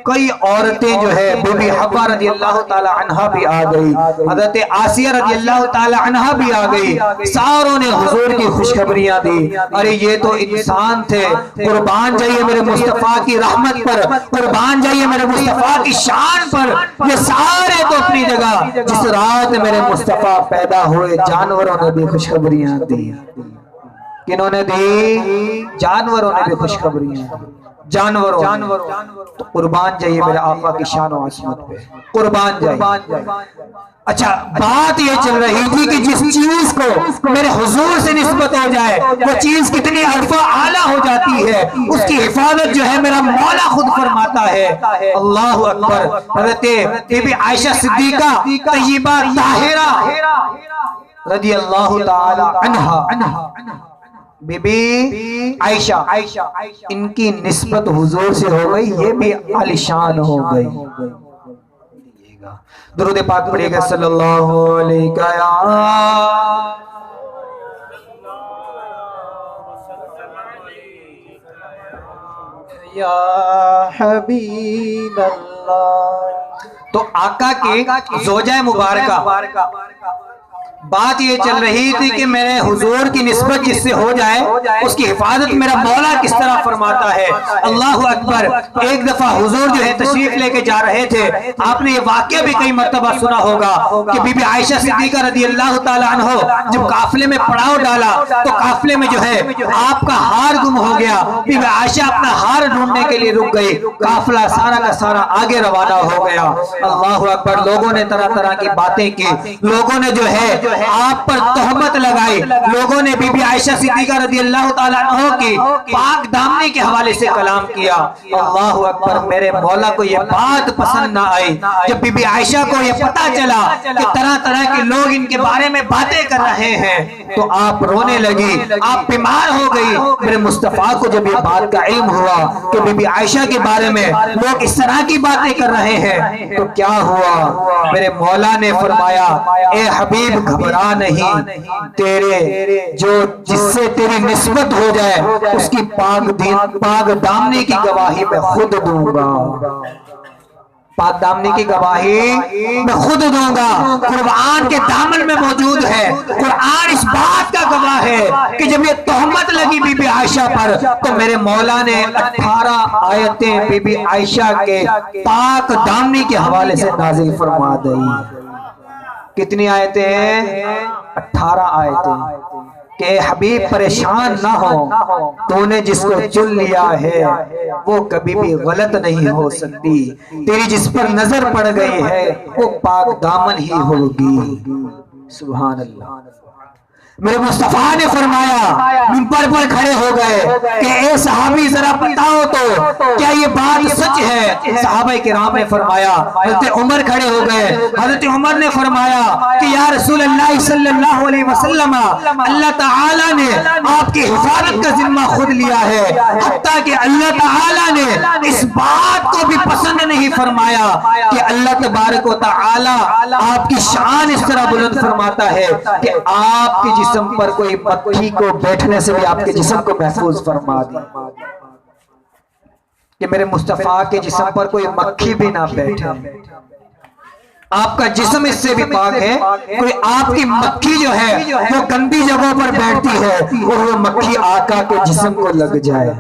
کئی عورتیں جو ہے، بی بی حوا رضی اللہ تعالی عنہ بھی آ گئی، حضرت آسیہ رضی اللہ تعالی عنہ بھی آ گئی، ساروں نے حضور کی خوشخبریاں دی۔ ارے یہ تو انسان تھے، قربان جائیے میرے مصطفیٰ کی رحمت پر، قربان جائیے میرے مصطفیٰ کی شان پر۔ یہ سارے تو اپنی جگہ، جس رات میرے مصطفیٰ پیدا ہوئے جانوروں نے بھی خوشخبریاں دی۔ کنہوں نے دی؟ جانوروں نے بھی خوشخبریاں دی، جانوروں۔ تو قربان جائیے میرے آقا کی شان و عظمت پہ، قربان جائیے۔ اچھا، بات یہ چل رہی تھی کہ جس چیز کو میرے حضور سے نسبت ہو جائے وہ چیز کتنی عرفہ اعلیٰ ہو جاتی ہے، اس کی حفاظت جو ہے میرا مولا خود فرماتا ہے۔ اللہ اکبر۔ حضرت بی بی عائشہ صدیقہ طیبہ طاہرہ رضی اللہ تعالی عنہا، بی بی عائشہ، ان کی نسبت حضور سے ہو گئی، یہ بھی عالیشان ہو گئی۔ درود پاک پڑھیے گا صلی اللہ علیہ یا حبیب اللہ۔ تو آقا کی زوجہ مبارکہ بات یہ چل رہی تھی کہ میرے حضور کی نسبت جس سے ہو جائے اس کی حفاظت میرا مولا کس طرح فرماتا ہے۔ اللہ اکبر۔ ایک دفعہ حضور جو ہے تشریف لے کے جا رہے تھے، آپ نے یہ واقعہ بھی کئی مرتبہ سنا ہوگا کہ بی بی عائشہ صدیقہ رضی اللہ تعالی عنہ جب قافلے میں پڑاؤ ڈالا تو قافلے میں جو ہے آپ کا ہار گم ہو گیا، بی بی عائشہ اپنا ہار ڈھونڈنے کے لیے رک گئی، قافلہ سارا کا سارا آگے روانہ ہو گیا۔ اللہ اکبر۔ لوگوں نے طرح طرح کی باتیں کی، لوگوں نے جو ہے آپ پر تہمت لگائی، لوگوں نے بی بی عائشہ صدیقہ رضی اللہ تعالیٰ عنہ کی پاک دامنی کے حوالے سے کلام کیا۔ اللہ اکبر۔ میرے مولا کو یہ بات پسند نہ آئی۔ جب بی بی عائشہ کو یہ پتا چلا کہ طرح طرح کے لوگ ان کے بارے میں باتیں کر رہے ہیں تو آپ رونے لگی، آپ بیمار ہو گئی۔ میرے مصطفیٰ کو جب یہ بات کا علم ہوا کہ بی بی عائشہ کے بارے میں لوگ اس طرح کی باتیں کر رہے ہیں تو کیا ہوا؟ میرے مولا نے فرمایا، اے حبیب گھبرا نہیں، تیرے جو جس سے تیری نسبت ہو جائے اس کی پاک دامنی کی گواہی میں خود دوں گا، پاک دامنی کی گواہی میں خود دوں گا۔ قرآن کے دامن میں موجود ہے، قرآن اس بات کا گواہ ہے کہ جب یہ تہمت لگی بی بی عائشہ پر تو میرے مولا نے 18 آیتیں بی بی عائشہ کے پاک دامنی کے حوالے سے نازل فرما دی۔ کتنی آیتیں ہیں؟ 18 آیتیں کہ حبیب پریشان نہ ہو، تو نے جس کو چن لیا ہے وہ کبھی بھی غلط نہیں ہو سکتی، تیری جس پر نظر پڑ گئی ہے وہ پاک دامن ہی ہوگی۔ سبحان اللہ۔ میرے مصطفیٰ نے فرمایا، منبر پر کھڑے ہو گئے کہ اے صحابی ذرا بتاؤ تو کیا یہ بات سچ ہے؟ صحابہ کرام نے فرمایا، حضرت عمر کھڑے ہو گئے، حضرت عمر نے فرمایا کہ یا رسول اللہ صلی اللہ علیہ وسلم، اللہ تعالیٰ نے آپ کی حفاظت کا ذمہ خود لیا ہے، حتیٰ کہ اللہ تعالیٰ نے اس بات کو بھی پسند نہیں فرمایا کہ اللہ تبارک و تعالیٰ آپ کی شان اس طرح بلند فرماتا ہے کہ آپ کے جسم پر کوئی مکھی کو بیٹھنے سے بھی آپ کے جسم کو محفوظ فرما دی، کہ میرے مصطفیٰ کے جسم پر کوئی مکھی بھی نہ بیٹھے، آپ کا جسم اس سے بھی پاک ہے، کوئی آپ کی مکھی جو ہے وہ گندی جگہوں پر بیٹھتی ہے اور وہ مکھی آقا کے جسم کو لگ جائے،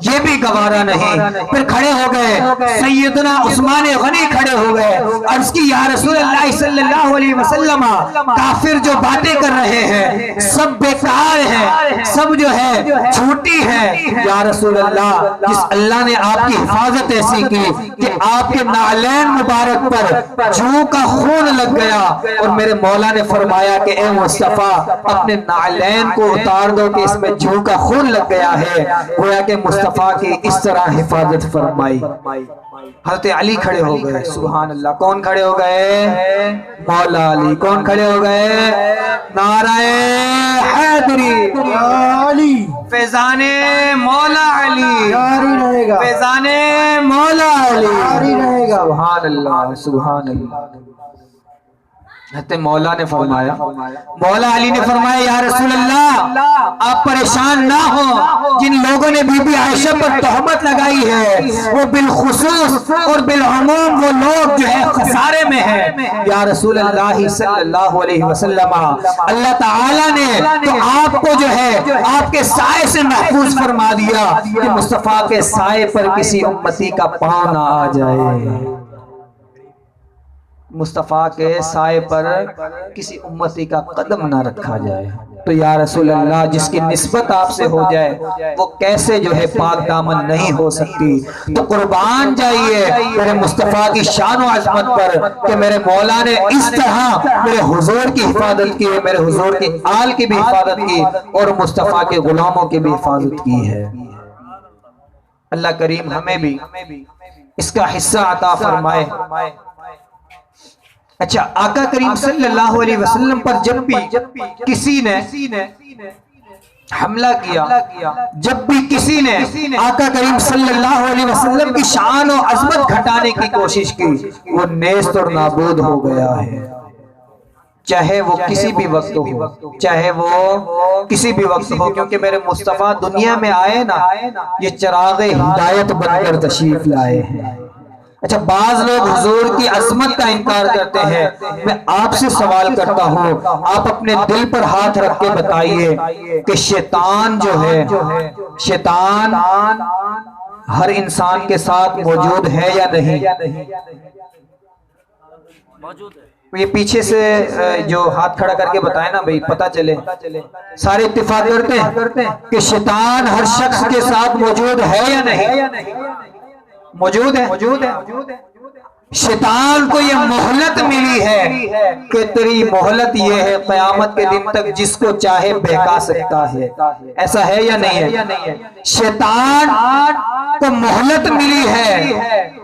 یہ بھی گوارا نہیں۔ پھر کھڑے ہو گئے سیدنا عثمان غنی، کھڑے ہو گئے، عرض کی یا رسول اللہ صلی اللہ علیہ وسلم، کافر جو باتیں کر رہے ہیں سب بیکار ہیں، سب جو ہے جھوٹی ہے، یا رسول اللہ جس اللہ نے آپ کی حفاظت ایسی کی کہ آپ کے نعلین مبارک پر جو کا خون لگ گیا، اور میرے مولا نے فرمایا کہ اے مصطفیٰ اپنے نعلین کو اتار دو کہ اس میں جو کا خون لگ گیا ہے، گویا کہ مصطفیٰ کی اس طرح حفاظت فرمائی۔ حضرت علی کھڑے ہو گئے، سبحان اللہ، کون کھڑے ہو گئے؟ مولا علی۔ کون کھڑے ہو گئے؟ نعرہ حیدری، علی فیضان مولا علی، جاری رہے گا، فیضان مولا علی، جاری رہے گا۔ سبحان اللہ، سبحان اللہ۔ حضرت مولا نے فرمایا، مولا علی نے فرمایا یا رسول اللہ آپ پریشان نہ ہو، جن لوگوں نے بی بی عائشہ پر تہمت لگائی ہے وہ بالخصوص اور بالعموم وہ لوگ جو ہے خسارے میں ہیں۔ یا رسول اللہ صلی اللہ علیہ وسلم، اللہ تعالیٰ نے تو آپ کو جو ہے آپ کے سائے سے محفوظ فرما دیا کہ مصطفیٰ کے سائے پر کسی امتی کا پاؤں نہ آ جائے، مصطفیٰ کے سائے پر کسی امتی کا قدم نہ رکھا جائے۔ تو یا رسول اللہ جس کی نسبت آپ سے ہو جائے وہ کیسے جو ہے پاک دامن نہیں ہو سکتی؟ تو قربان جائیے میرے مصطفیٰ کی شان و عظمت پر کہ میرے مولا نے اس طرح میرے حضور کی حفاظت کی، میرے حضور کی آل کی بھی حفاظت کی اور مصطفیٰ کے غلاموں کی بھی حفاظت کی ہے۔ اللہ کریم ہمیں بھی اس کا حصہ عطا فرمائے۔ اچھا، آقا کریم صلی اللہ علیہ وسلم پر جب بھی کسی نے حملہ کیا، جب بھی کسی نے آقا کریم صلی اللہ علیہ وسلم کی شان و عظمت گھٹانے کی کوشش کی، وہ نیست اور نابود ہو گیا ہے، چاہے وہ کسی بھی وقت ہو، چاہے وہ کسی بھی وقت ہو، کیونکہ میرے مصطفیٰ دنیا میں آئے نا، یہ چراغ ہدایت بن کر تشریف لائے ہیں۔ اچھا، بعض لوگ حضور کی عظمت کا انکار کرتے ہیں، میں آپ سے سوال کرتا ہوں، آپ اپنے دل پر ہاتھ رکھ کے بتائیے کہ شیطان جو ہے، شیطان ہر انسان کے ساتھ موجود ہے یا نہیں؟ یہ پیچھے سے جو ہاتھ کھڑا کر کے بتائے نا بھئی، پتہ چلے، سارے اتفاق کرتے ہیں کہ شیطان ہر شخص کے ساتھ موجود ہے یا نہیں؟ موجود ہے۔ شیطان کو یہ مہلت ملی ہے کہ تیری مہلت یہ ہے قیامت کے دن تک جس کو چاہے بہکا سکتا ہے، ایسا ہے یا نہیں ہے؟ شیطان کو مہلت ملی ہے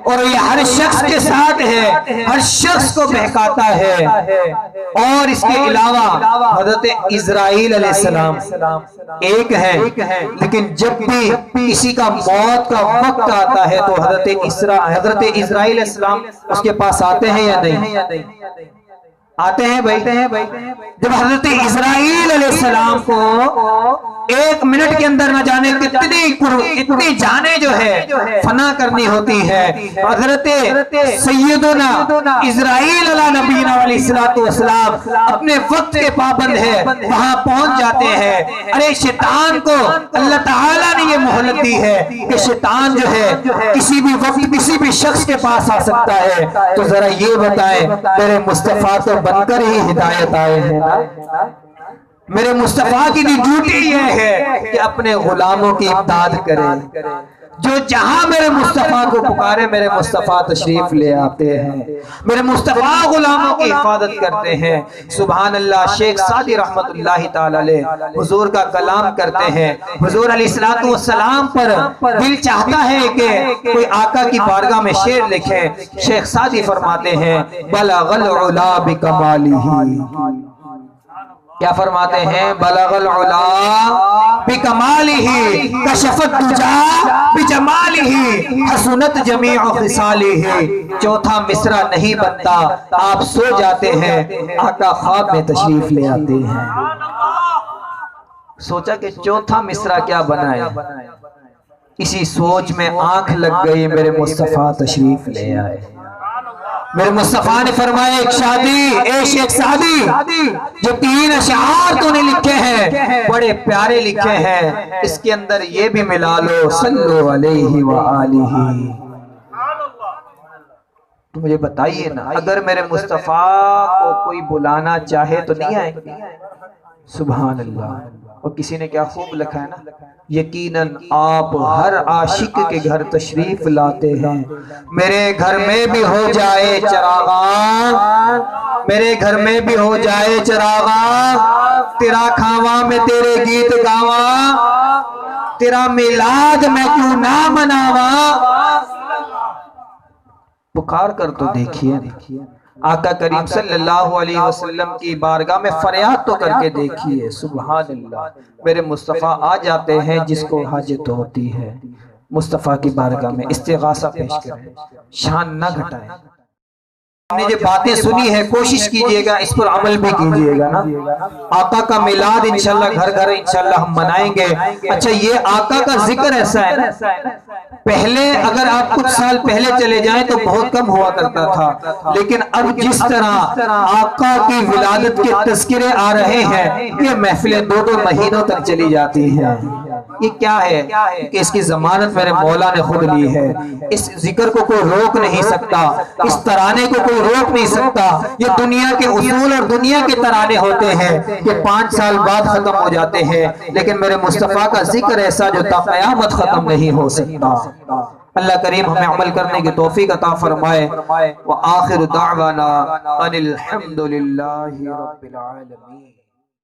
اور یہ ہر شخص کے ساتھ ہے، ہر شخص کو بہکاتا ہے۔ اور اس کے علاوہ حضرت اسرائیل علیہ السلام ایک ہے، لیکن جب بھی کسی کا موت کا وقت آتا ہے تو حضرت اسرائیل علیہ السلام اس کے پاس آتے ہیں یا نہیں؟ آتے ہیں بھائی۔ جب حضرت اسرائیل علیہ السلام کو ایک منٹ کے اندر نہ جانے کتنی جانیں جو ہے فنا کرنی ہوتی ہے، حضرت سیدنا اسرائیل علیہ نبینا علیہ السلام اپنے وقت کے پابند ہے، وہاں پہنچ جاتے ہیں۔ ارے شیطان کو اللہ تعالیٰ نے یہ مہلت دی ہے کہ شیطان جو ہے کسی بھی وقت کسی بھی شخص کے پاس آ سکتا ہے۔ تو ذرا یہ بتائیں، میرے مصطفیٰ تو بن کر ہی ہدایت آئے ہیں نا، میرے مصطفیٰ کی ڈیوٹی یہ ہے کہ اپنے غلاموں کی امداد کرے، جو جہاں میرے مصطفیٰ کو پکارے میرے مصطفیٰ تشریف لے آتے ہیں، میرے مصطفیٰ غلاموں کی حفاظت کرتے ہیں۔ سبحان اللہ۔ شیخ سعدی رحمت اللہ تعالی علیہ حضور کا کلام کرتے ہیں، حضور علیہ السلام پر دل چاہتا ہے کہ کوئی آقا کی بارگاہ میں شعر لکھے۔ شیخ سعدی فرماتے ہیں بلغ العلا بکمالہ، کیا فرماتے ہیں؟ بلغ العلا بکمالہ کشف الدجا بجمالہ حسنت جمیع خصالہ۔ چوتھا مصرع نہیں بنتا، آپ سو جاتے ہیں، آقا خواب میں تشریف لے آتے ہیں۔ سوچا کہ چوتھا مصرع کیا بنا ہے، اسی سوچ میں آنکھ لگ گئی، میرے مصطفیٰ تشریف لے آئے۔ میرے مصطفیٰ نے فرمایا ایک شادی، اے شیخ سعدی، جو 3 اشعار تو نے لکھے ہیں بڑے پیارے لکھے ہیں، اس کے اندر یہ بھی ملا لو، صلو علیہ وآلہ۔ تو مجھے بتائیے نا، اگر میرے مصطفیٰ کو کوئی بلانا چاہے تو نہیں آئیں گے؟ سبحان اللہ۔ اور کسی نے کیا خوب لکھا ہے نا، یقیناً آپ ہر عاشق کے گھر تشریف لاتے ہیں۔ میرے گھر میں بھی ہو جائے چراغاں، میرے گھر میں بھی ہو جائے چراغاں، تیرا کھاواں میں تیرے گیت گاواں، تیرا میلاد میں کیوں نہ مناواں۔ پکار کر تو دیکھیے، آقا کریم صلی اللہ علیہ وسلم کی بارگاہ میں فریاد تو کر کے دیکھیے۔ سبحان اللہ۔ میرے مصطفیٰ آ جاتے ہیں جس کو حاجت ہوتی ہے، مصطفیٰ کی بارگاہ میں استغاثہ پیش کریں، شان نہ گھٹائیں۔ ہم نے جو باتیں سنی ہے کوشش کیجئے گا اس پر عمل بھی کیجئے گا نا۔ آقا کا میلاد انشاءاللہ گھر گھر انشاءاللہ ہم منائیں گے۔ اچھا، یہ آقا کا ذکر ایسا ہے نا، پہلے اگر آپ کچھ سال پہلے چلے جائیں تو بہت کم ہوا کرتا تھا، لیکن اب جس طرح آقا کی ولادت کے تذکرے آ رہے ہیں، یہ محفلیں 2 مہینوں تک چلی جاتی ہیں۔ یہ کیا ہے کہ اس کی ضمانت میرے مولا نے خود لی ہے۔ اس ذکر کو کوئی روک نہیں سکتا، اس ترانے کو کوئی روک نہیں سکتا۔ یہ دنیا کے اصول اور دنیا کے ترانے ہوتے ہیں کہ 5 سال بعد ختم ہو جاتے ہیں، لیکن میرے مصطفیٰ کا ذکر ایسا جو تا قیامت ختم نہیں ہو سکتا۔ اللہ کریم ہمیں عمل کرنے کی توفیق عطا فرمائے۔ وآخر دعوانا ان الحمد للہ رب العالمین۔